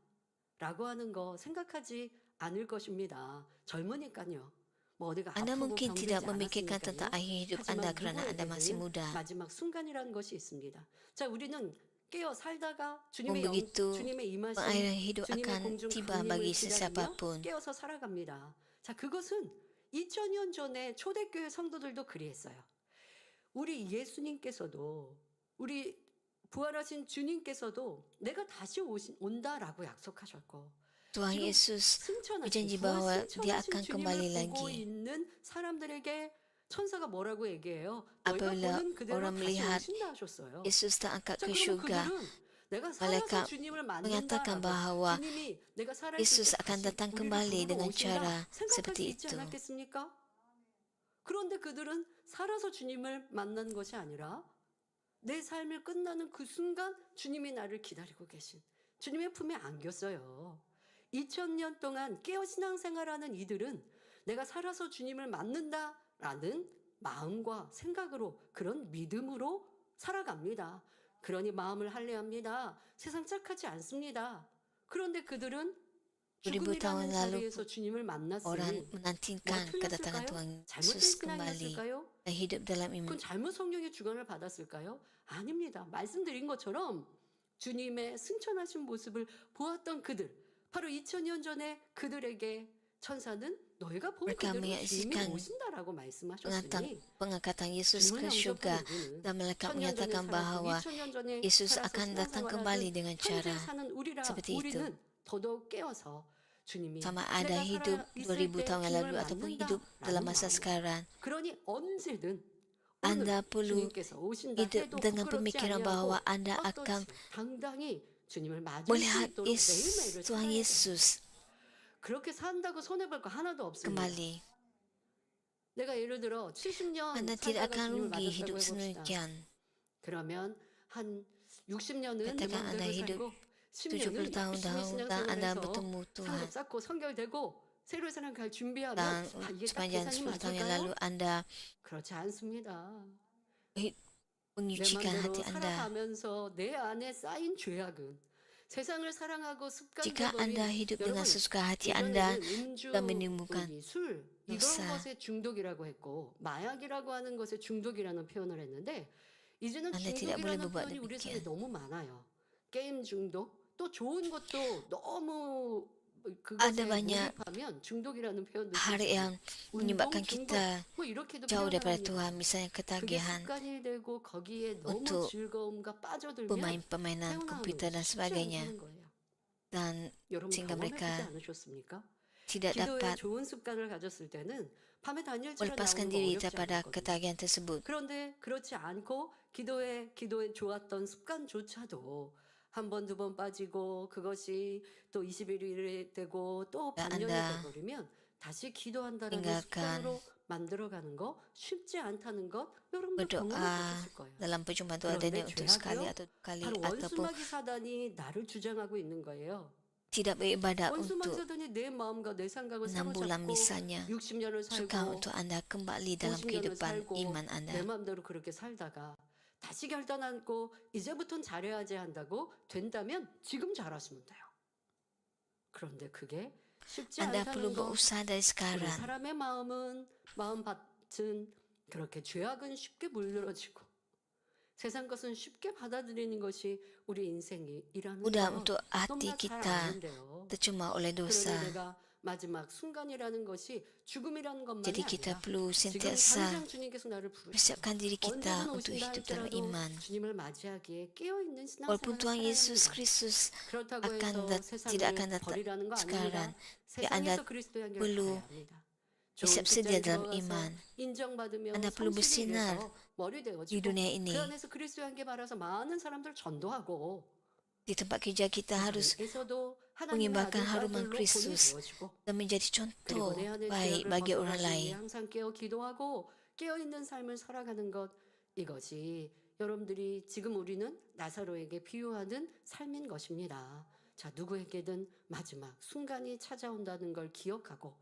라고 하는 거 생각하지 않을 것입니다. 젊으니까요. 뭐 어디가 Anda 아프고 mungkin tidak 병들지 memikirkan tentang 않았으니까요. akhir hidup 하지만 Anda kerana Anda masih 누구에게는 muda. 마지막 순간이라는 것이 있습니다. 자, 우리는 깨어 살다가 Namun begitu, 주님의 임하심, pengakhiran hidup 주님의 akan 공중 tiba 강림을 bagi 기다리며 sesiapapun. 깨어서 살아갑니다. 자, 그것은 2000년 전에 초대교회 성도들도 그리했어요. 우리 예수님께서도 우리 부활하신 주님께서도 내가 다시 온다라고 약속하셨고 Tuhan 지금 Yesus 승천하신 berjanji 부활 bahawa dia 승천하신 akan kembali 주님을 보고 lagi. 있는 사람들에게 천사가 뭐라고 얘기해요? 너희가 Apabila 보는 그대로 orang 다시 melihat 오신다 하셨어요. Yesus terangkat 자, ke 그러면 syurga, 그들은 내가 살아서 Malaikat 주님을 mengatakan 만난다라고 bahawa 주님이 내가 살아있을 Yesus akan 때까지 datang 우리를 kembali 부르러 dengan 오신다 cara 생각할 seperti 수 있지 itu. 않았겠습니까? 그런데 그들은 살아서 주님을 만난 것이 아니라 내 삶을 끝나는 그 순간 주님이 나를 기다리고 계신 주님의 품에 안겼어요. 2000년 동안 깨어 신앙생활하는 이들은 내가 살아서 주님을 만난다라는 마음과 생각으로 그런 믿음으로 살아갑니다. 그러니 마음을 할례합니다. 세상 착하지 않습니다. 그런데 그들은 2000 tahun 죽음이라는 lalu 자리에서 주님을 orang 만났으니 menantikan 뭐 kedatangan 틀렸을까요? Tuhan 잘못된 Yesus kembali 신앙이었을까요? dan hidup dalam 그건 iman. 잘못 성령의 주관을 받았을까요? 아닙니다. 말씀드린 것처럼 주님의 승천하신 모습을 보았던 그들, 바로 2000년 전에 그들에게 천사는 너희가 본 Mereka 그대로 주님이 menyaksikan 오신다라고 말씀하셨으니 pengangkatan Yesus 주님을 ke syurga 영접한 우리는 dan malaikat 1000년 전에 menyatakan 살았고 bahawa 2000년 전에 Yesus 살아서 akan datang kembali 신앙생활하는 dengan 현재 cara 사는 seperti itu. 우리는 더더욱 깨어서 주님이 sama ada 내가 hidup 살아있을 2000 때 tahun yang lalu 주님을 ataupun 만난다라는 hidup dalam masa 마음으로. sekarang. 그러니 언제든 Anda 오늘 perlu 주님께서 오신다 hidup 해도 dengan 부끄럽지 pemikiran 아니하고 bahwa Anda akan 떳떳이 당당히 주님을 맞을 수 melihat 있도록 Yesus, 매일매일을 Tuhan 살아야 돼요. Yesus 그렇게 산다고 손해볼 거 하나도 없습니다. kembali. 내가 예를 들어 70년 Anda tidak 살다가 akan 주님을 rugi 맞았다고 hidup 해봅시다. sedemikian. 그러면 한 60년은 내 Katakan Anda 마음대로 hidup 살고 70 10년은 tahun 열심히 dahulu dan Anda 신앙생활해서 bertemu Tuhan. 상급 쌓고 성결되고 새로운 사람 갈 준비하면 Dan 이게 딱 sepanjang 계산이 10 tahun yang 맞을까요? lalu Anda 그렇지 않습니다. 내 menyucikan 마음대로 hati Anda. 살아가면서 내 안에 쌓인 죄악은 세상을 사랑하고 Jika Anda 습관되버린 hidup dengan 여러분 sesuka hati Anda 예전에는 음주, dan menimbulkan 술 이런 dosa. 것에 중독이라고 했고 마약이라고 하는 것에 중독이라는 표현을 했는데 이제는 Anda tidak boleh 중독이라는 berbuat 표현이 우리 속에 demikian. 너무 많아요. 게임 중독 또 좋은 것도 너무 Ada 그것에 banyak 몰입하면 중독이라는 표현도 hal 있어요. yang menyebabkan 운동 중독 kita 뭐 이렇게도 jauh daripada 표현합니다. Tuhan, misalnya 그게 ketagihan 습관이 되고 거기에 너무 untuk 즐거움과 빠져들면 permainan komputer dan 쉽지 sebagainya, 않다는 거예요. dan 여러분 sehingga 경험해보지 mereka 않으셨습니까? tidak 기도에 dapat 좋은 습관을 가졌을 때는 밤에 다니엘처럼 melepaskan 나오는 거 diri 어렵지 daripada 않았거든요. ketagihan tersebut. 그런데 그렇지 않고 기도에 좋았던 습관조차도 한 번, 두 번 빠지고 그것이 또 21일이 되고 또 반년이 Anda 돼버리면 다시 기도한다라는 tinggalkan 습관으로 만들어가는 거 쉽지 않다는 것 여러분도 berdoa 경험해보셨을 거예요. dalam perjumpaan Tuhan adanya untuk sekali 죄악이요? atau dua kali 바로 ataupun 원수마귀 사단이 나를 주장하고 있는 거예요. tidak beribadat 원수마귀 untuk 사단이 내 마음과 내 생각을 6 bulan 사로잡고 misalnya, 60년을 suka 살고 untuk Anda kembali dalam 50년을 kehidupan 살고 iman 내 Anda. 마음대로 그렇게 살다가 다시 결단하고 이제부턴 잘해야지 한다고 된다면 지금 잘하시면 돼요. 그런데 그게 쉽지 Anda perlu 않다는 거. berusaha dari 우리 sekarang. 사람의 마음밭은 그렇게 죄악은 쉽게 물들어지고 세상 것은 쉽게 받아들이는 것이 우리 인생이라는 Mudah 거 untuk hati 너무나 잘 kita 아는데요. tercemar oleh 그러니 dosa. 내가 마지막 순간이라는 것이 죽음이라는 것만이 Jadi kita 아니라 perlu 지금 sentiasa 당장 주님께서 나를 부르시고 persiapkan diri kita 언제든 untuk 오신다 hidup dalam 할지라도 iman. 주님을 맞이하기에 깨어있는 Walaupun 신앙생활을 Tuhan 살아야 Yesus 합니다. Kristus 그렇다고 akan 해서 tidak akan 세상을 datang 버리라는 거 sekarang, 아닙니다. ya Anda 세상에서 그리스도의 향기를 perlu 가야 합니다. 좋은 bersiap sedia 직장에 dalam 들어가서 iman. 인정받으며 Anda perlu 성실히 bersinar 일해서 머리 di 되어지고 dunia ini. 그 안에서 그리스도의 향기 바라서 많은 사람들 전도하고 Di tempat kerja kita harus 세상에서도 하나님의 mengibarkan 아들, haruman 딸들로 본이 Kristus 되어지고 dan menjadi 그리고 contoh 내 안의 baik 죄악을 bagi orang 벗어나기 위해 lain. 항상 깨어 기도하고 깨어 있는 삶을 살아가는 것 이것이 여러분들이 지금 우리는 나사로에게 비유하는 삶인 것입니다. 자, 누구에게든 마지막 순간이 찾아온다는 걸 기억하고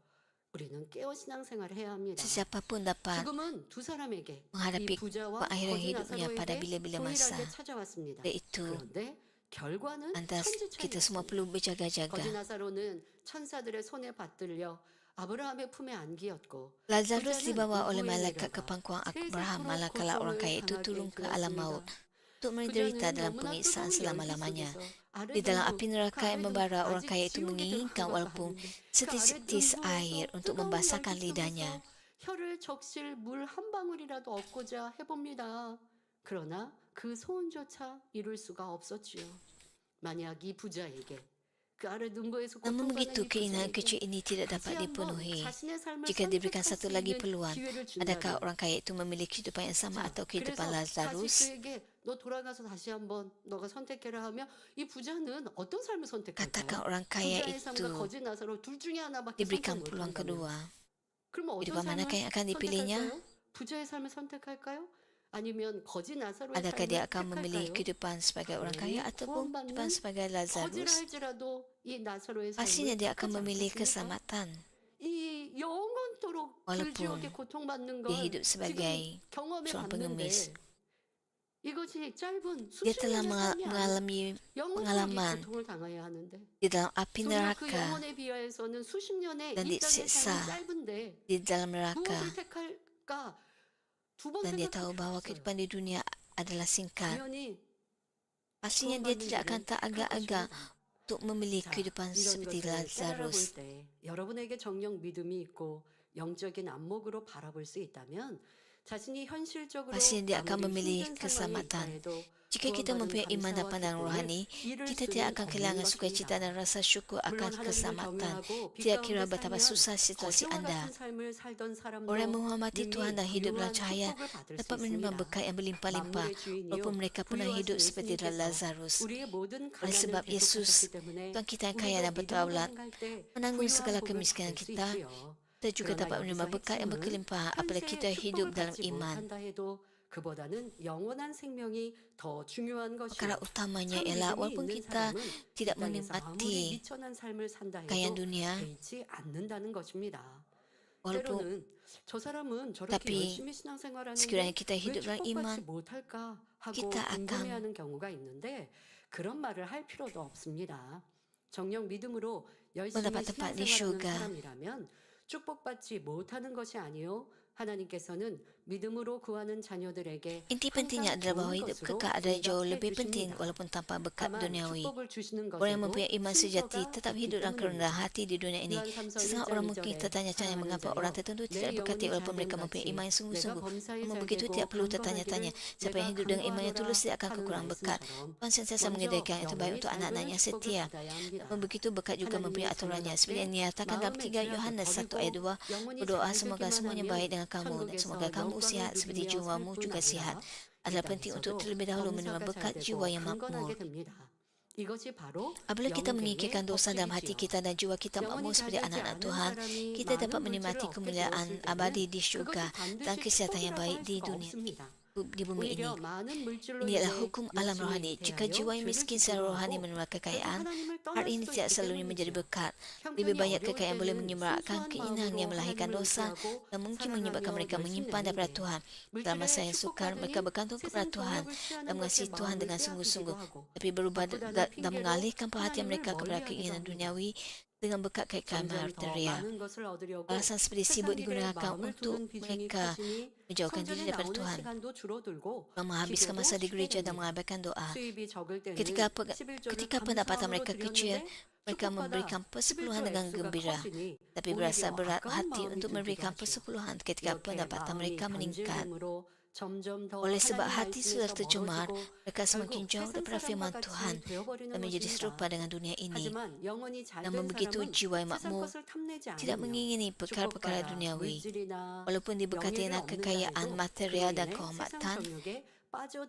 우리는 깨어 신앙생활을 해야 합니다. Sesiapapun dapat 죽음은 두 사람에게 menghadapi 이 부자와 pengakhiran 거지 hidupnya pada 나사로에게 bila-bila masa. 동일하게 찾아왔습니다. Iaitu 그런데 결과는 Anda kita semua 천지차이였습니다. perlu 거지 berjaga-jaga. 나사로는 천사들의 손에 받들려 아브라함의 품에 안기었고 Lazarus 부자는 dibawa oleh 우부에 malaikat ke 내려가 pangkuan 세 Abraham, 세포로 manakala orang kaya itu 고통을 turun ke 당하게 alam maut 되었습니다. untuk menderita 부자는 dalam 너무나 penyiksaan 뜨거운 열기 selama-lamanya. 속에서 Di dalam 아래등도 api 그 neraka yang 아래등 membara, orang 아직 kaya itu 지옥에 menginginkan 들어가고 walaupun 하는데 그 setitis air 아래등도에서 untuk 뜨거운 membasahkan 열기 lidahnya. 속에서 혀를 적실 물 한 방울이라도 얻고자 해봅니다. 그러나 그 소원조차 이룰 수가 없었지요. 만약 이 부자에게 그 아래등도에서 Namun 고통받는 begitu 이 keinginan 부자에게 kecil ini tidak 다시 dapat 한번 dipenuhi. 자신의 삶을 Jika diberikan 선택할 satu 수 lagi 있는 peluang, 기회를 adakah 준다면 orang kaya itu memiliki kehidupan yang sama 자, atau 그래서 kehidupan 다시 Lazarus? 그에게 너 돌아가서 다시 한번 너가 선택해라 하면 이 부자는 어떤 삶을 Katakan 선택할까요? orang kaya 부자의 삶과 itu 거지 나사로 둘 중에 하나밖에 선택 diberikan 못 peluang 한다면 kedua. 그러면 어떤 Kehidupan manakah 삶을 yang akan dipilihnya? 선택할까요? 부자의 삶을 선택할까요? 아니면 거지 나사로의 Adakah dia 삶을 akan memilih 택할까요? kehidupan sebagai orang kaya 당연히 ataupun kehidupan 구원받는 sebagai 거지라 Lazarus? 할지라도 이 나사로의 Pastinya 삶을 dia akan 택하지 memilih 않겠습니까? keselamatan 이 영원토록 walaupun 불지옥에 고통받는 dia 걸 hidup 지금 sebagai 경험해 seorang pengemis. 봤는데 이것이 짧은 Dia 수십 telah 년의 삶이 아니라 mengalami 영원토록 이 pengalaman 고통을 당해야 하는데 di dalam api 도리어 그 neraka 영혼에 비하여서는 수십 년의 dan 이 땅의 삶이 disiksa 짧은데 di dalam neraka, 무엇을 택할까? 두 번 dan dia 생각할 tahu 필요 bahawa 없어요. kehidupan di dunia adalah singkat. 당연히 Pastinya dia 구원받는 tidak akan 길을 tak 택할 agak-agak 것입니다. untuk memilih 자, kehidupan 이런 seperti 것을 깨달아 Lazarus. 볼 때 여러분에게 정녕 믿음이 있고 영적인 안목으로 바라볼 수 있다면 자신이 현실적으로 Pastinya dia akan 아무리 memilih 힘든 상황에 keselamatan. 있다 해도 Jika kita 구원받은 mempunyai iman dan 감사와 pandangan 기쁨을 rohani, 잃을 kita 수는 tidak akan 없는 kehilangan sukacita 것입니다. dan rasa syukur 물론 akan 하나님을 keselamatan. 경외하고 빛 Tidak 가운데 kira betapa 살면 susah situasi 거지와 anda. 같은 삶을 살던 사람도 Orang yang menghormati 능히 Tuhan dan hidup dalam 부유한 cahaya 축복을 받을 수 dapat menerima 있습니다. berkat yang berlimpah-limpah 만물의 주인이요 walaupun mereka pernah 부유하신 hidup seperti 예수님께서 Lazarus. 우리의 모든 Oleh sebab 가난을 Yesus, 대속하셨기 때문에 Tuhan kita yang kaya 우리도 dan 믿음으로 berdaulat, 행할 때 menanggung 부유한 segala 복을 kemiskinan 받을 수 kita, 있지요. kita juga 그러나 dapat menerima 여기서 berkat yang 핵심은 berkelimpahan apabila kita 현세의 hidup 축복을 dalam 받지 iman. 못한다 해도 그보다는 영원한 생명이 더 중요한 Perkara 것이요. utamanya 참 ialah 믿음이 walaupun 있는 kita 사람은 이 tidak 땅에서 아무리 menikmati 미천한 삶을 산다 kekayaan 해도 dunia, 개의치 않는다는 것입니다. walaupun 때로는 저 사람은 저렇게 tapi 열심히 신앙생활하는데 sekiranya kita 왜 hidup dalam 축복받지 iman, 못할까 하고 kita akan 궁금해하는 경우가 있는데 그런 말을 할 필요도 없습니다. 정녕 믿음으로 열심히 mendapat tempat di 신앙생활하는 syurga. 사람이라면 축복받지 못하는 것이 아니요 하나님께서는 믿음으로 구하는 자녀들에게 Inti pentingnya 항상 adalah bahawa 좋은 hidup 것으로 kekal adalah jauh 응답해 lebih penting 주십니다. walaupun tanpa berkat 다만 duniawi. 축복을 주시는 Orang yang 것에도 mempunyai iman sejati 순서가 tetap 있기 hidup dalam kerendahan 때문입니다. hati di dunia ini. 요한 3서 Setengah 1장 orang mungkin 2절에 tertanya-tanya 사랑하는 mengapa orang 자여 tertentu 내 tidak diberkati 영혼이 walaupun mereka 잘됨 mempunyai 같이 iman yang 내가 sungguh-sungguh. 범사에 Namun 잘 begitu 되고 tidak perlu 건강하기를 tertanya-tanya. Siapa yang 내가 hidup dengan iman yang tulus 간구하노라 tidak akan 하는 kekurangan berkat. 말씀처럼 Tuhan sentiasa 먼저 menyediakan yang terbaik 영혼이 untuk 잘 anak-anaknya 되는 yang 축복을 setia. 받아야 합니다. Namun begitu berkat juga mempunyai 하나님의 aturannya. Seperti yang 자녀답게 dinyatakan dalam 마음의 3 죄악을 Yohanes 1 ayat 2, 버리고 영혼이 berdoa 잘 semoga 되기만 semuanya 하면 baik dengan kamu dan semoga 천국에서 kamu sihat 영광을 seperti 누리며 살 jiwamu 뿐 juga sihat. 아니라 이 Adalah penting untuk 땅에서도 terlebih dahulu menerima 범사가 잘 berkat 되고 jiwa yang makmur. 강건하게 됩니다. 이것이 바로 Apabila kita 영계의 menyingkirkan dosa dalam hati 법칙이지요. kita dan jiwa kita makmur 영혼이 잘 seperti 되지 anak-anak 않은 Tuhan, 사람이 kita dapat 많은 menikmati 물질을 얻게 kemuliaan 되었을 abadi 때는 di 그것이 syurga dan 반드시 kesihatan yang 축복이라고 baik 할 di 수가 dunia 없습니다. di bumi ini. 오히려 많은 물질로 Ini adalah 인해 hukum alam 욕심에 rohani. Jika 대하여 jiwa yang 죄를 miskin secara rohani 짓고 menerima 그래도 kekayaan, 하나님을 hal 떠날 ini 수도 tidak 있기 selalunya menjadi 때문이죠. berkat. Lebih 형편이 banyak 어려울 kekayaan boleh 때는 menyemarakkan 순수한 keinginan yang 마음으로 melahirkan 하나님을 dosa 의지하고 dan mungkin menyebabkan 사랑하며 mereka menyimpan daripada 열심히 Tuhan. Dalam masa 물질의 yang sukar, mereka 축복받으니 bergantung kepada 세상 Tuhan 정욕을 취하는 dan 것에 mengasihi Tuhan 마음을 dengan 빼앗기기도 sungguh-sungguh, 하고 tapi berubah 바쁘다는 dan 핑계로 mengalihkan perhatian 하나님을 mereka kepada 멀리하기도 keinginan 합니다. duniawi dengan berkat kekayaan 점점 더 material. 많은 것을 얻으려고 Alasan seperti 세상 sibuk 일에 digunakan 마음을 untuk 두는 비중이 mereka 커지니 menjauhkan diri 성전에 daripada 나오는 Tuhan, 시간도 줄어들고 menghabiskan 기도도 masa di 쉽게 gereja dan 됩니다. mengabaikan doa. 수입이 적을 때는 Ketika 11조를 pendapatan 감사함으로 mereka kecil, 드렸는데 mereka 축복받아 memberikan persepuluhan 11조 dengan 액수가 gembira. 커지니 Tapi berasa 오히려 berat 아까운 hati 마음이 untuk 들기도 memberikan 하죠. persepuluhan ketika 이렇게 pendapatan 마음이 mereka meningkat. 간질됨으로 점점 더 Oleh sebab 하나님 hati sudah 말씀에서 tercemar, 멀어지고 mereka semakin 결국 jauh 세상 daripada firman 사람과 Tuhan 같이 되어버리는 dan menjadi 것입니다. serupa dengan dunia ini. 하지만 영혼이 잘 Namun 된 begitu 사람은 jiwa yang 세상 makmur 것을 탐내지 tidak 않으며 mengingini perkara-perkara 축복받아 duniawi. 물질이나 Walaupun diberkati 명예를 dengan 얻는다 kekayaan 해도 material 그로 dan 인해 세상 kehormatan, 정욕에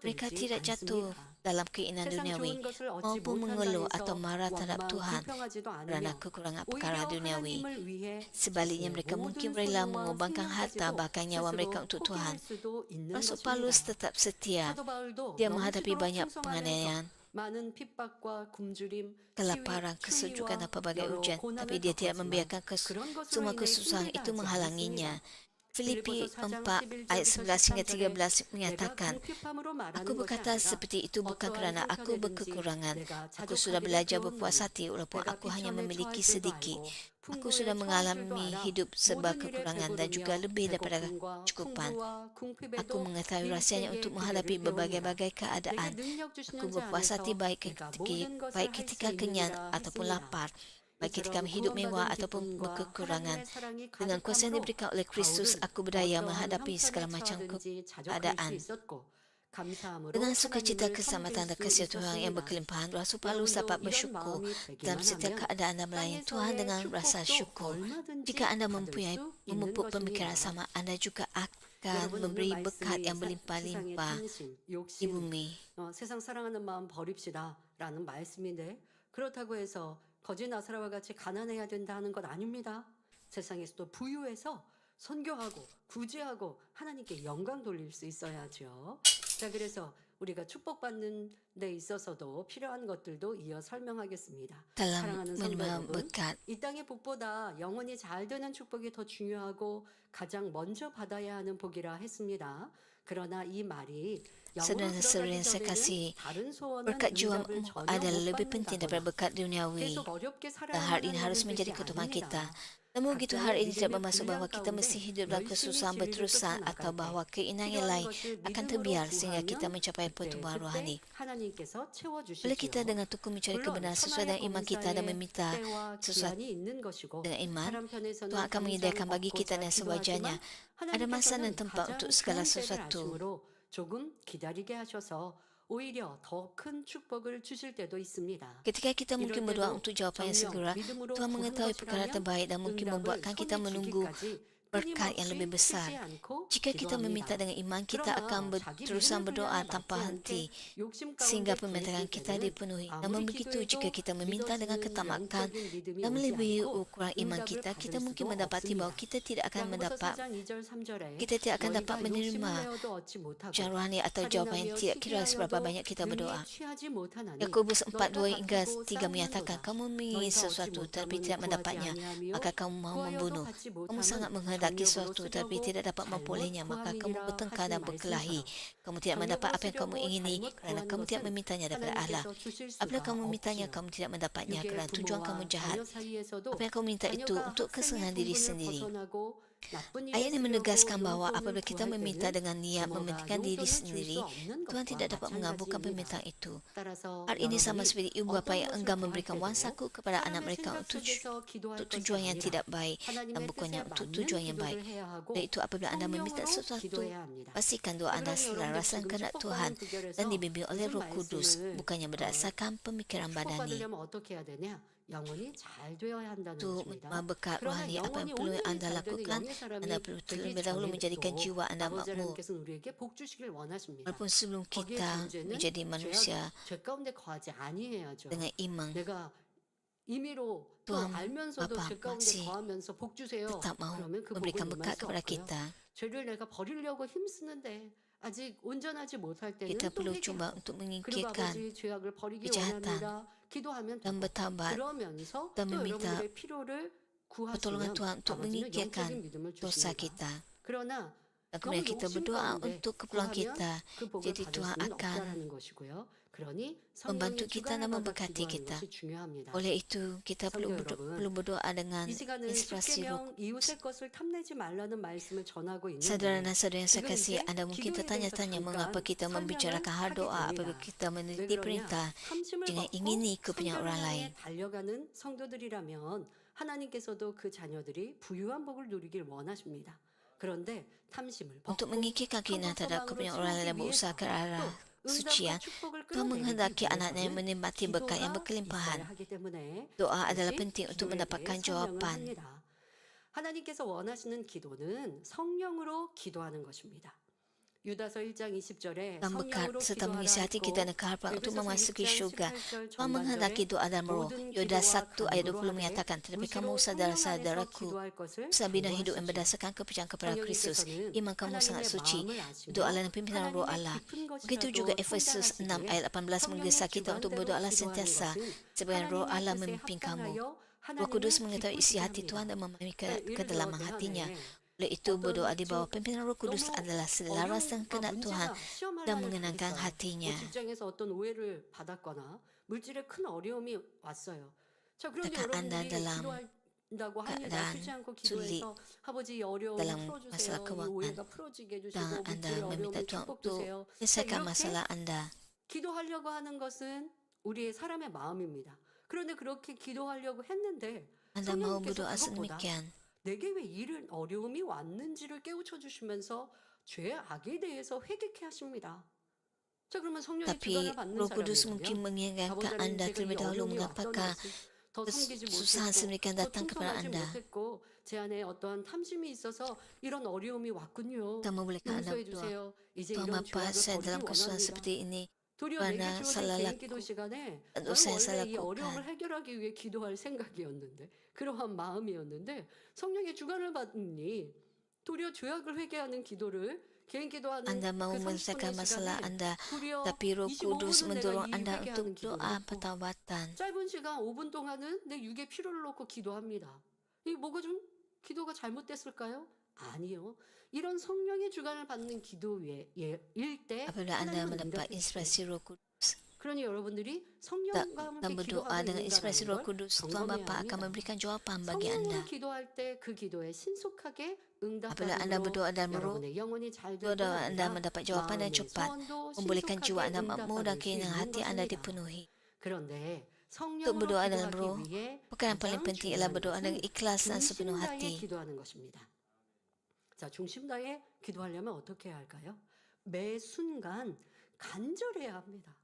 mereka 빠져들지 tidak jatuh 않습니다. dalam keinginan 세상 duniawi 좋은 것을 얻지 maupun 못한다 mengeluh 해서 atau marah terhadap 원망 Tuhan 불평하지도 kerana 않으며 kekurangan 오히려 perkara duniawi. 하나님을 위해 Sebaliknya 자신의 mereka mungkin 모든 rela 소유와 mengorbankan harta 생명까지도 bahkan nyawa mereka 스스로 untuk 포기할 Tuhan. 수도 있는 Rasul Paulus 것입니다. tetap setia. 사도 바울도 Dia menghadapi 영지로 banyak 충성하면서 penganiayaan, 많은 핍박과 굶주림, kelaparan, kesejukan dan pelbagai ujian, tapi dia tidak membiarkan semua kesusahan itu menghalanginya. Filipi 4 ayat 11 hingga 13 menyatakan, Aku berkata seperti itu bukan kerana aku berkekurangan. Aku sudah belajar berpuas hati walaupun aku hanya memiliki sedikit. Aku sudah mengalami hidup serba kekurangan dan juga lebih daripada kecukupan. Aku mengetahui rahsianya untuk menghadapi berbagai-bagai keadaan. Aku berpuas hati baik ketika kenyang ataupun lapar, baik ketika hidup mewah ataupun berkekurangan. Dengan kuasa yang diberikan oleh Kristus, aku berdaya menghadapi segala macam keadaan. Dengan sukacita keselamatan dan kasih Tuhan yang berkelimpahan, Rasul Paulus dapat bersyukur dalam setiap keadaan dan melayani Tuhan dengan rasa syukur. Jika anda mempunyai memupuk pemikiran sama, anda juga 여러분, 오늘 memberi 말씀이 berkat yang 세상의 berlimpah-limpah 탐심, di 욕심, bumi. 세상 사랑하는 마음 버립시다라는 말씀인데 그렇다고 해서 거지 나사로와 같이 가난해야 된다 하는 것 아닙니다. 세상에서도 부유해서 선교하고 구제하고 하나님께 영광 돌릴 수 있어야죠. 자, 그래서 우리가 축복받는 데 있어서도 필요한 것들도 이어 설명하겠습니다. Dalam 사랑하는 성도 menerima 여러분, berkat, 이 땅의 복보다 영원히 잘 되는 축복이 더 중요하고 가장 먼저 받아야 하는 복이라 했습니다. 그러나 이 말이 영으로 saudara-saudara yang 들어가기 saya kasih, 전에는 다른 소원은 berkat jiwa 응답을 전혀 adalah 못 lebih penting daripada 받는다거나 berkat duniawi. 계속 어렵게 Dan 살아야 hal ini harus 한다는 menjadi 뜻이 ketuman kita. 아닙니다. Namun begitu hal ini tidak bermaksud bahawa kita 가운데 mesti hidup dalam 열심히 kesusahan 진리를 berterusan 쫓아나갈 atau 때 bahawa keinginan yang 필요한 lain 것을 akan 믿음으로 terbiar sehingga 구하면 kita mencapai 그때 pertumbuhan rohani. 하나님께서 Bila 채워주시지요. kita dengan tekun mencari 물론 kebenaran sesuai dengan iman kita dan 천하의 meminta 때와 sesuatu 기한이 있는 것이고 dengan iman, 사람 편에서는 Tuhan akan menyediakan bagi kita dan sewajarnya. Ada masa dan tempat untuk segala sesuatu. 조금 기다리게 하셔서 오히려 더 큰 축복을 주실 때도 있습니다. Ketika kita mungkin 이럴 berdoa 때도 untuk jawapan yang segera, 믿음으로 Tuhan 구한 mengetahui perkara 것이라면 terbaik dan mungkin 응답을 membuatkan kita 손에 menunggu 쥐기까지 berkat yang 끊임없이 lebih besar. 쉬지 않고 Jika kita meminta 기도합니다. dengan iman, kita 그러나 akan 자기 berterusan 믿음의 berdoa 분량에 tanpa 맞지 henti 않게 욕심 sehingga 가운데 permintaan 구했을 kita 때는 dipenuhi. 아무리 Namun begitu, jika 기도해도 kita meminta dengan 믿어지는 ketamakan 영적인 믿음이 dan 오지 melebihi 않고 ukuran iman 응답을 kita, 받을 kita mungkin 수도 mendapati 없습니다. bahawa kita tidak akan 야고보서 mendapat 4장 2절 3절에 kita tidak akan dapat 너희가 menerima 욕심을 내어도 얻지 못하고 ujian rohani atau jawapan yang tidak kira seberapa banyak kita berdoa. Yakobus 4:2 hingga 3 menyatakan, kamu menginginkan sesuatu tetapi tidak mendapatnya, maka kamu mahu membunuh. Kamu sangat menghendaki sesuatu tetapi tidak dapat memperolehnya, maka kamu bertengkar dan berkelahi. Kamu tidak mendapat apa yang kamu ingini kerana kamu tidak memintanya daripada Allah. Apabila kamu memintanya, kamu tidak mendapatnya kerana tujuan kamu jahat. Apa yang kamu minta itu untuk kesenangan diri sendiri. Ayat ini menegaskan bahawa apabila kita meminta dengan niat mementingkan diri sendiri, Tuhan tidak dapat mengabulkan permintaan itu. Hal ini sama seperti ibu bapa yang enggan memberikan wang saku kepada anak mereka untuk tujuan yang tidak baik dan bukannya untuk tujuan yang baik. Dan itu apabila anda meminta sesuatu, pastikan doa anda selarasan kehendak Tuhan dan dibimbing oleh Roh Kudus, bukannya berdasarkan pemikiran badani. 영혼이 잘 되어야 한다는 Untuk 것입니다. menerima berkat rohani, apa yang perlu anda lakukan, anda perlu terlebih dahulu menjadikan jiwa anda makmur. 아버지께서는 우리에게 복 주시길 원하십니다. Walaupun sebelum kita menjadi manusia 죄 가운데 거하지 아니해야죠. dengan iman, 내가 임의로 또 Tuhan 알면서도 Bapa 죄 가운데 masih 거하면서 복 주세요. tetap mahu 그러면 그 memberikan 복을 berkat 임할 수 kepada 없고요. kita. 죄를 내가 버리려고 힘쓰는데 아직 온전하지 못할 때는 Kita 또 perlu 회개하고 cuba untuk 그리고 menyingkirkan 아버지 죄악을 버리기 kejahatan 원합니다. 기도하면 dan 되고 bertaubat 그러면서 dan 또 meminta 여러분들의 필요를 pertolongan 구하시면 Tuhan untuk 아버지는 menyingkirkan 영적인 믿음을 dosa 주십니다. kita. 그러나 Dan kemudian kita berdoa untuk keperluan kita. 그 복을 Jadi 받을 Tuhan 수는 akan 없다라는 것이고요. 그러니 membantu 성령의 kita dan 주관을 받아 memberkati 기도하는 kita. 것이 중요합니다. Oleh itu, kita 성도 여러분, perlu berdoa dengan 이 시간은 inspirasi Roh. 10계명 이웃의 것을 탐내지 말라는 말씀을 전하고 Saudara 있는데 dan saudara yang saya 지금 kasih, 이제 anda mungkin 기도에 tertanya-tanya 대해서 mengapa 잠깐 kita membicarakan hal 설명을 doa 하게 apabila 됩니다. kita 왜 meneliti 그러냐? perintah 탐심을 dengan 먹고 ingini kepunyaan 성결을 orang 향해 lain. 달려가는 성도들이라면 하나님께서도 그 자녀들이 부유한 복을 누리길 원하십니다. 그런데 탐심을 Untuk 벗고 mengikirkan keinginan terhadap kepunyaan orang lain dan berusaha ke arah sucian, Tuhan menghendaki anaknya menikmati berkat yang berkelimpahan. Doa adalah penting untuk mendapatkan jawapan. 하나님께서 원하시는 기도는 성령으로 기도하는 것입니다. 유다서 1장 20절에 Dan berkat serta mengisi hati kita dengan keharapan untuk memasuki syurga. Tuhan menghendaki doa dan meroh. Yudas 1 ayat 20 menyatakan, tetapi kamu saudara-saudaraku, sabina hidup yang berdasarkan kepercayaan kepada Kristus. Iman kamu sangat suci. Doalah dan pimpinan roh Allah. Begitu juga Efesus 6 ayat 18 menggesa kita untuk berdoalah sentiasa, sebagai roh Allah memimpin kamu. Roh Kudus mengetahui isi hati Tuhan dan memahami kedalaman hatinya. Oleh itu, berdoa di bawah pimpinan Roh Kudus adalah selaras dengan kehendak Tuhan dan mengenangkan hatinya. 직장에서 어떤 오해를 받았거나 물질에 큰 어려움이 왔어요. 자, 그런데 Tekan anda 여러분들이 dalam 기도한다고 합니다. keadaan 쉬지 않고 sulit 기도해서 아버지 이 어려움 dalam 풀어주세요. masalah 이 keuangan 오해가 풀어지게 해주시고 dan anda 물질의 meminta 어려움을 Tuhan 축복 untuk 주세요. 자, menyelesaikan 이렇게 masalah anda. 기도하려고 하는 것은 우리의 사람의 마음입니다. 그런데 그렇게 기도하려고 했는데 Anda mahu 성령께서 berdoa 그것보다 sedemikian. 내게 왜 이런 어려움이 왔는지를 깨우쳐 주시면서 죄악에 대해서 회개케 하십니다. 자, 그러면 성령의 Tapi 주관을 받는 Roh Kudus mungkin 사람이라면 mengingatkan anda terlebih dahulu mengapakah kesusahan sedemikian datang kepada anda. 제 안에 어떠한 탐심이 있어서 이런 어려움이 왔군요. Kamu bolehkah Anda 용서해 berdoa, 주세요. 이제 Tuhan 이런 Bapa, 죄악을 saya dalam 버리기 kesusahan 원합니다. seperti ini, 도리어 내게 karena 주어진 salah 개인 laku 기도 시간에 dan 저는 dosa yang saya 원래 이 어려움을 lakukan. 해결하기 위해 기도할 생각이었는데 그러한 마음이었는데 성령의 주관을 받으니 도리어 죄악을 회개하는 기도를 개인 기도하는 Anda mau 그 30분의 menyelesaikan masalah 시간에 Anda, 도리어 tapi Roh Kudus 25분은 내가 mendorong 이 Anda 회개하는 untuk 기도를 doa 놓고 pertobatan. 짧은 시간 5분 동안은 내 육의 필요를 놓고 기도합니다. 이게 뭐가 좀 기도가 잘못됐을까요? 아니요. 이런 성령의 주관을 받는 기도일 때 Apabila Anda 하나님은 mendapat 응답해 주세요. inspirasi Roh Kudus 그러니 여러분들이 성령과 함께 dan berdoa 기도하고 dengan 있는가라는 inspirasi Roh 걸 Kudus, Tuhan 점검해야 Bapa akan 합니다. memberikan jawapan bagi 성령으로 Anda. 기도할 때 그 기도에 신속하게 Apabila Anda 응답받음으로 berdoa dalam Roh, 여러분의 영혼이 잘 doa 될 뿐 Anda 아니라 mendapat jawapan yang 마음의 cepat, 소원도 membolehkan jiwa 신속하게 Anda makmur dan 응답받을 수 keinginan 있는 hati Anda 것입니다. dipenuhi. 그런데 Untuk 성령으로 berdoa dalam Roh, 기도하기 위해 perkara yang paling 가장 penting ialah 중요한 berdoa dengan 것은 ikhlas dan 중심 sepenuh 다해 hati. 기도하는 것입니다. 자, 중심 다해 기도하려면 어떻게 해야 할까요? 매 순간 간절해야 합니다.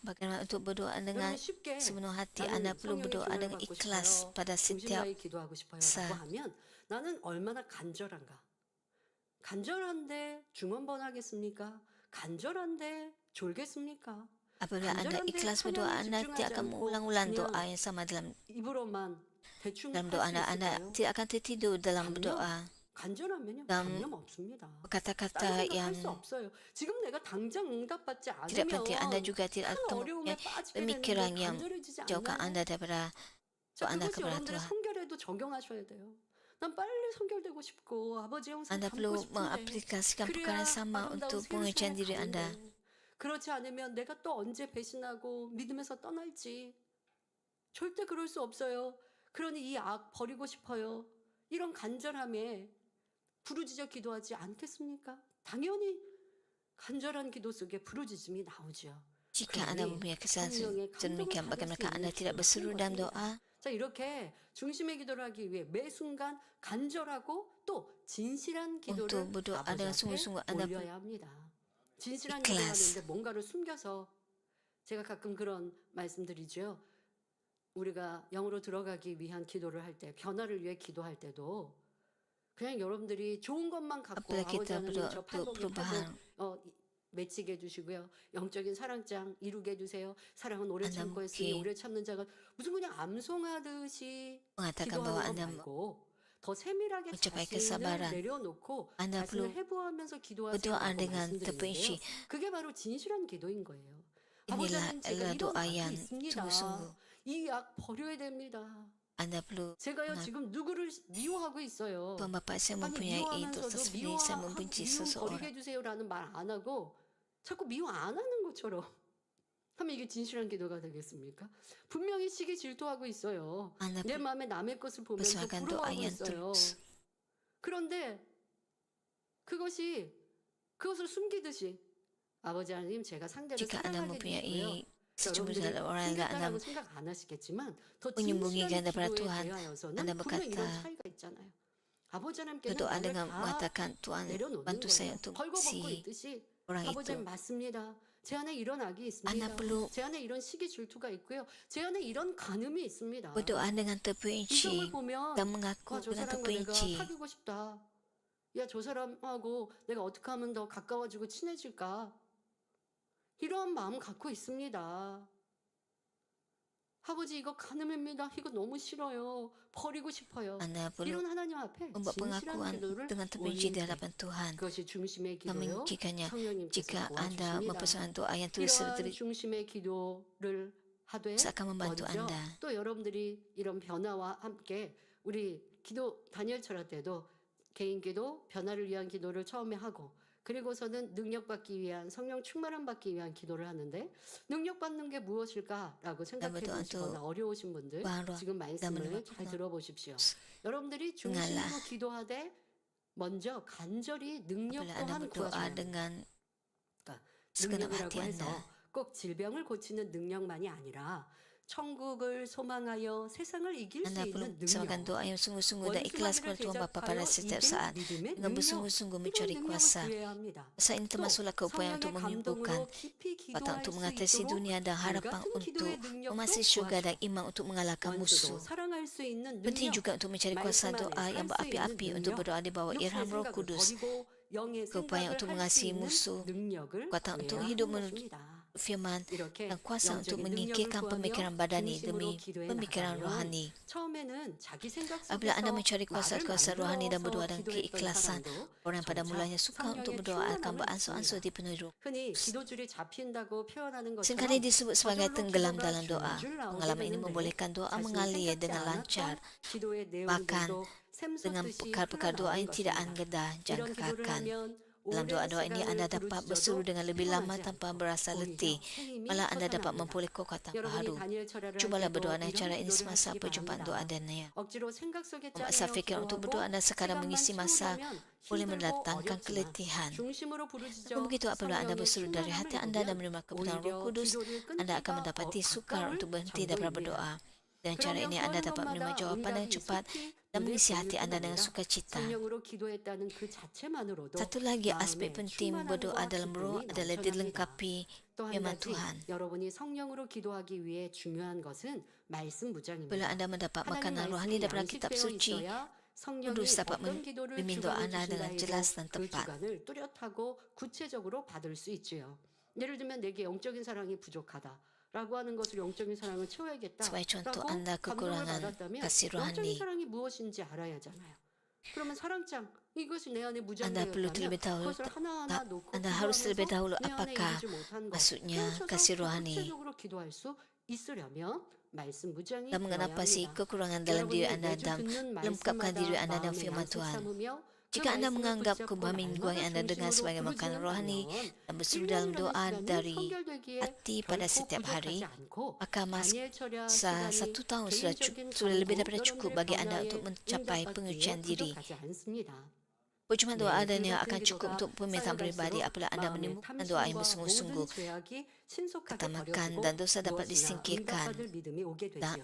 Bagaimana untuk berdoa dengan 여러분 쉽게 sepenuh hati? 나는 Anda perlu 성령의 berdoa 기도를 dengan 받고 ikhlas 싶어요. pada 중심 setiap 다해 기도하고 싶어요. 사. 라고 하면 나는 얼마나 간절한가? 간절한데 중언번하겠습니까? 간절한데 졸겠습니까? apabila Anda 간절한데 ikhlas berdoa, 찬양에 Anda 집중하지 tidak akan 않고 mengulang-ulang 그냥 doa yang sama 입으로만 대충 dalam 할 doa 수 Anda. Anda 있을까요? tidak akan tertidur dalam 감명? berdoa. 간절하면요 dalam 감명 없습니다. 다른 kata-kata yang 생각할 수 없어요. 지금 내가 당장 응답받지 tidak penting. Anda 않으면 juga tidak 큰 akan 어려움에 mempunyai 빠지게 pemikiran 되는데 yang 간절해지지 jauhkan 않나요? Anda daripada 자, doa Anda 그것이 kepada 여러분들의 Tuhan. 성결에도 적용하셔야 돼요. 난 빨리 성결되고 싶고 아버지 형상 Anda 닮고 perlu 싶은데 mengaplikasikan 그래야 perkara yang sama 아름다운 untuk 새로운 pengujian 생활 diri Anda. 가는데 그렇지 않으면 내가 또 언제 배신하고 믿음에서 떠날지 절대 그럴 수 없어요. 그러니 이 악 버리고 싶어요. 이런 간절함에 부르짖어 기도하지 않겠습니까? 당연히 간절한 기도 속에 부르짖음이 나오죠. Jika Anda 그러니 mempunyai kesalahan 성령의 sedemikian, 감동을 받을 수 bagaimanakah Anda 있는 tidak 기도를 berseru 하는 dalam 것입니다. doa? 자, 이렇게 중심의 기도를 하기 위해 매 순간 간절하고 또 진실한 기도를 Untuk berdoa 아버지 dengan 앞에 sungguh-sungguh, Anda perlu 올려야 합니다. 진실한 ikhlas. 기도하는데 뭔가를 숨겨서 제가 가끔 그런 말씀드리죠. 우리가 영으로 들어가기 위한 기도를 할 때, 변화를 위해 기도할 때도 그냥 여러분들이 좋은 것만 갖고 apabila 아버지 kita 하나님 berdoa 저 untuk 팔복이 perubahan, 맺히게 해주시고요. 영적인 사랑장 이루게 해주세요. 사랑은 오래 Anda 참고 했으니 mungkin 오래 참는 자가 무슨 그냥 암송하듯이 mengatakan bahwa 기도하는 것 Anda 말고 더 세밀하게 mencapai 자신을 kesabaran. 내려놓고 Anda 자신을 perlu 해부하면서 기도하세요. berdoa dengan terperinci. 그게 바로 진실한 기도인 거예요. 아버지 Inilah 하나님 제가 adalah 이런 doa 악이 yang 있습니다. sungguh-sungguh. 이 악 버려야 됩니다. Anda perlu 제가요 mengaku, 지금 누구를 미워하고 있어요. Tuhan Bapa, saya 아니 mempunyai dosa 미워하면서도 seperti ini. Saya membenci 미움 버리게 seseorang. 해주세요라는 말 안 하고 자꾸 미워 안 하는 것처럼 하면 이게 진실한 기도가 되겠습니까? 분명히 시기 질투하고 있어요. Anda 내 perlu 마음에 남의 것을 보면서 persembahkan doa 부러워하고 yang 있어요. tulus. 그런데 그것을 숨기듯이 아버지 하나님 제가 상대를 Jika Anda 사랑하게 해주시고요. mempunyai sejumlah 여러분들이 terhadap orang yang Anda 숨겼다라고 생각 안 하시겠지만 더 menyembunyikan 진실한 daripada 기도에 Tuhan, 대하여서는 Anda 분명 이런 berkata, 차이가 있잖아요. 아버지 하나님께는 berdoa 나를 dengan 다 mengatakan Tuhan 내려놓는 bantu saya 거예요. untuk 벌거벗고 si 있듯이 orang 아버지 itu. 하나님 맞습니다. 제 안에 이런 악이 Anda 있습니다. perlu 제 안에 이런 시기 질투가 있고요. 제 안에 이런 간음이 있습니다. berdoa dengan 이성을 terperinci 보면 dan mengaku 저 dengan 사람과 내가 terperinci. 사귀고 싶다. 야, 저 사람하고 내가 어떻게 하면 더 가까워지고 친해질까? 이러한 마음 갖고 있습니다. 아버지 이거 간음입니다. 이거 너무 싫어요. 버리고 싶어요. Anda perlu 이런 하나님 앞에 membuat 진실한 pengakuan 기도를 dengan terperinci di 올릴 때 hadapan Tuhan. 그것이 중심의 Dan 기도요. menyucikannya. 성령님께서 Jika Anda 도와주십니다. mempersembahkan doa yang tulus 이러한 seperti 중심의 기도를 하되 itu akan membantu 먼저 Anda. 또 여러분들이 이런 변화와 함께 우리 기도 다니엘 철학 때도 개인 기도 변화를 위한 기도를 처음에 하고 그리고서는 능력받기 위한 성령 충만함 받기 위한 기도를 하는데 능력받는 게 무엇일까라고 생각해 berdoa 보시거나 untuk 어려우신 분들 bahagia 지금 dan 말씀을 menerima 잘 Tuhan. 들어보십시오. 여러분들이 중심으로 Dengarlah. 기도하되 먼저 간절히 능력 Apabila Anda 또한 berdoa 구하셔야 합니다. dengan 그러니까 segenap 능력이라고 hati 해서 Anda. 꼭 질병을 고치는 능력만이 아니라 천국을 소망하여 세상을 이길 수 Anda perlu 있는 bersamakan 능력. doa yang sungguh-sungguh dan ikhlas kepada Tuhan Bapa pada setiap saat dengan bersungguh-sungguh mencari kuasa. Saat ini termasuklah keupayaan untuk menyembuhkan, batang untuk mengatasi dunia dan harapan untuk memasuki syurga dan iman untuk mengalahkan musuh. Penting juga untuk mencari kuasa doa yang berapi-api untuk berdoa di bawah ilham Roh Kudus. Keupayaan untuk mengasihi musuh, kekuatan untuk hidup menurut firman, dan kuasa untuk menyingkirkan pemikiran badani demi pemikiran rohani. Apabila anda mencari kuasa-kuasa rohani dan berdoa dengan keikhlasan, orang yang pada mulanya suka untuk berdoa akan beransur-ansur dipenuhi Roh. Seringkali disebut sebagai tenggelam dalam doa. Pengalaman ini membolehkan doa mengalir dengan lancar, bahkan dengan perkara-perkara doa yang tidak anggedah dan kekakan. Dalam doa-doa ini anda dapat berseru dengan lebih lama tanpa berasa letih. Malah anda dapat memperoleh kekuatan baharu. Cubalah berdoa dengan cara ini semasa perjumpaan doa Daniel. Memaksa fikir untuk berdoa anda sekadar mengisi masa boleh mendatangkan keletihan. Namun begitu apabila anda berseru dari hati anda dan menerima kebenaran Roh Kudus, anda akan mendapati sukar untuk berhenti daripada berdoa. Dengan cara ini anda dapat menerima jawapan dengan cepat dan mengisi hati anda dengan sukacita. Satu lagi aspek penting berdoa dalam roh adalah dilengkapi firman Tuhan. Bila anda mendapat makanan rohani daripada kitab suci, Kudus dapat memimpin doa anda dengan jelas dan tepat. 예를 들면 내게 영적인 사랑이 부족하다. 라고 하는 것을 영적인 사랑을 채워야겠다. Sebagai contoh 라고 anda 감동을 kekurangan 받았다면 kasih 영적인 rohani. 사랑이 무엇인지 알아야 하잖아요. 그러면 사랑장 이것이 내 안에 Anda perlu terlebih 무장되었다면 dahulu, 그것을 하나하나 놓고 anda harus terlebih dahulu 내 안에 apakah 이루지 못한 것 maksudnya 펼쳐서 kasih rohani. 구체적으로 기도할 수 있으려면 말씀 무장이 Dan mengapa sih kekurangan dalam diri anda dan melengkapkan diri anda dengan firman Tuhan. Jika anda menganggap kebermingguan yang anda dengar sebagai makanan rohani dan berseru dalam doa dari hati pada setiap hari, maka masa 1 tahun sudah lebih daripada cukup bagi anda untuk mencapai pengujian diri. Perjumpaan doa Daniel akan cukup untuk permintaan pribadi apabila anda menemukan doa yang bersungguh-sungguh. Ketamakan dan dosa dapat disingkirkan dan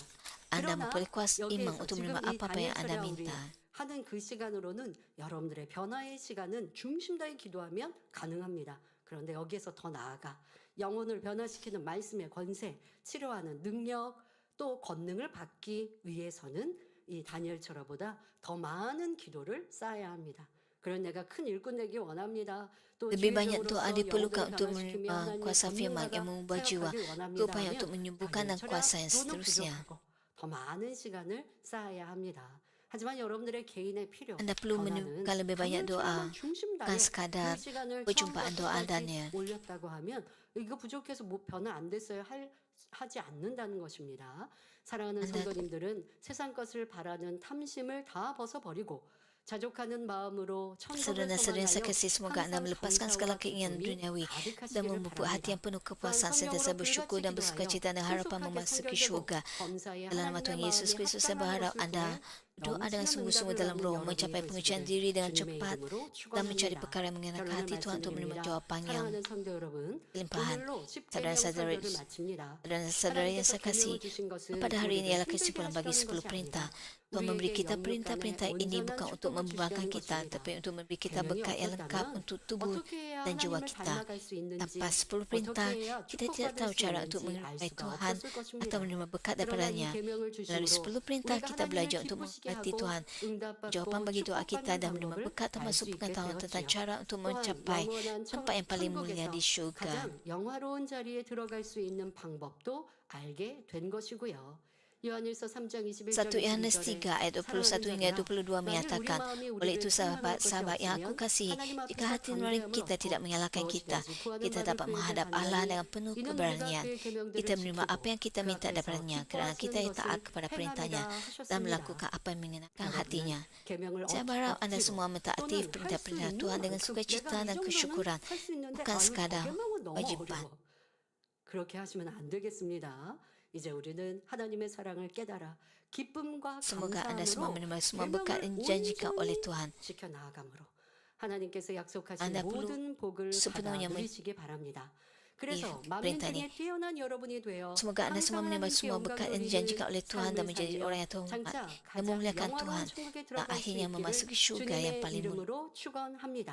anda memperoleh kuasa iman untuk menerima apa-apa yang anda minta. 하는 그 시간으로는 여러분들의 변화의 시간은 중심 다해 기도하면 가능합니다. 그런데 여기에서 더 나아가 영혼을 변화시키는 말씀의 권세, 치료하는 능력, 또 권능을 받기 위해서는 이 다니엘처럼보다 더 많은 기도를 쌓아야 합니다. 그런 내가 큰 일꾼 되기 원합니다. 또 Lebih banyak 지휘자로서 doa diperlukan 영혼을 untuk 변화시키며 menerima 하나님의 kuasa firman yang 전문가가 mengubah jiwa, 사역하길 원합니다 keupayaan 하면 untuk menyembuhkan dan kuasa yang 다니엘처럼 seterusnya. 부족하고 더 많은 시간을 쌓아야 합니다. 하지만 여러분들의 개인의 필요, Anda perlu 변화는 menemukan lebih banyak doa, 다니엘처럼 중심 bukan 다해 sekadar 그 시간을 perjumpaan 처음부터 doa 끝까지 Daniel. 올렸다고 하면 이거 부족해서 뭐 변화 안 됐어요 하지 않는다는 것입니다. 사랑하는 성도님들은 세상 것을 바라는 탐심을 다 벗어버리고 자족하는 마음으로 천국을 Saudara-saudara yang saya 소망하여 kasih, semoga anda 항상 melepaskan segala 감사와 keinginan 기쁨이 duniawi dan 가득하시기를 memupuk hati yang 바랍니다. penuh kepuasan, sentiasa bersyukur dan bersukacita dan harapan memasuki syurga. Dalam nama Tuhan Yesus Kristus, saya berharap anda berdoa dengan sungguh-sungguh dalam roh, mencapai pengujian diri dengan cepat dan mencari perkara yang mengenakan hati Tuhan untuk menerima jawapan yang limpahan. Saudara-saudara yang saya kasih, pada hari ini ialah kesimpulan bagi 10 perintah. Tuhan memberi kita perintah-perintah ini bukan untuk membebankan kita, tapi untuk memberi kita berkat yang lengkap untuk tubuh dan jiwa kita. Tanpa 10 perintah, kita tidak tahu cara untuk mengenai Tuhan atau menerima berkat daripadanya. Melalui 10 perintah, kita belajar untuk mengerti Tuhan, jawapan bagi doa kita dan menerima berkat termasuk pengetahuan tentang cara untuk mencapai tempat yang paling mulia di syurga. 영화로운 자리에 들어갈 수 있는 방법도 알게 된 것이고요. 요한일서 3장 21절 1 Yohanes 3 ayat 21 hingga 22 menyatakan, oleh itu sahabat-sahabat yang aku kasihi, jika hati nurani kita tidak menyalahkan kita, kita dapat menghadap Allah dengan penuh keberanian. Kita menerima apa yang kita minta daripadanya kerana kita taat kepada perintahnya dan melakukan apa yang mengenakan hatinya. Saya berharap anda semua mentaati perintah-perintah Tuhan dengan sukacita dan kesyukuran, bukan sekadar wajiban. 그렇게 하시면 안 되겠습니다. 이제 우리는 하나님의 사랑을 깨달아 기쁨과 Semoga anda semua 감사함으로 menerima semua berkat yang dijanjikan oleh Tuhan. 지켜 나아감으로 하나님께서 약속하신 Anda perlu 모든 복을 받아 sepenuhnya 누리시기 바랍니다. 그래서 만민 perintah 중에 ini. 뛰어난 여러분이 되어 Semoga Anda semua menerima 항상 semua 하나님께 berkat yang 영광 dijanjikan oleh 돌리는 Tuhan dan 삶을 menjadi 살며 orang yang hormat 장차 yang 가장 memuliakan 영원한 Tuhan 천국에 dan 들어갈 수 akhirnya 있기를 memasuki syurga yang 주님의 paling mulia. 이름으로 축원합니다.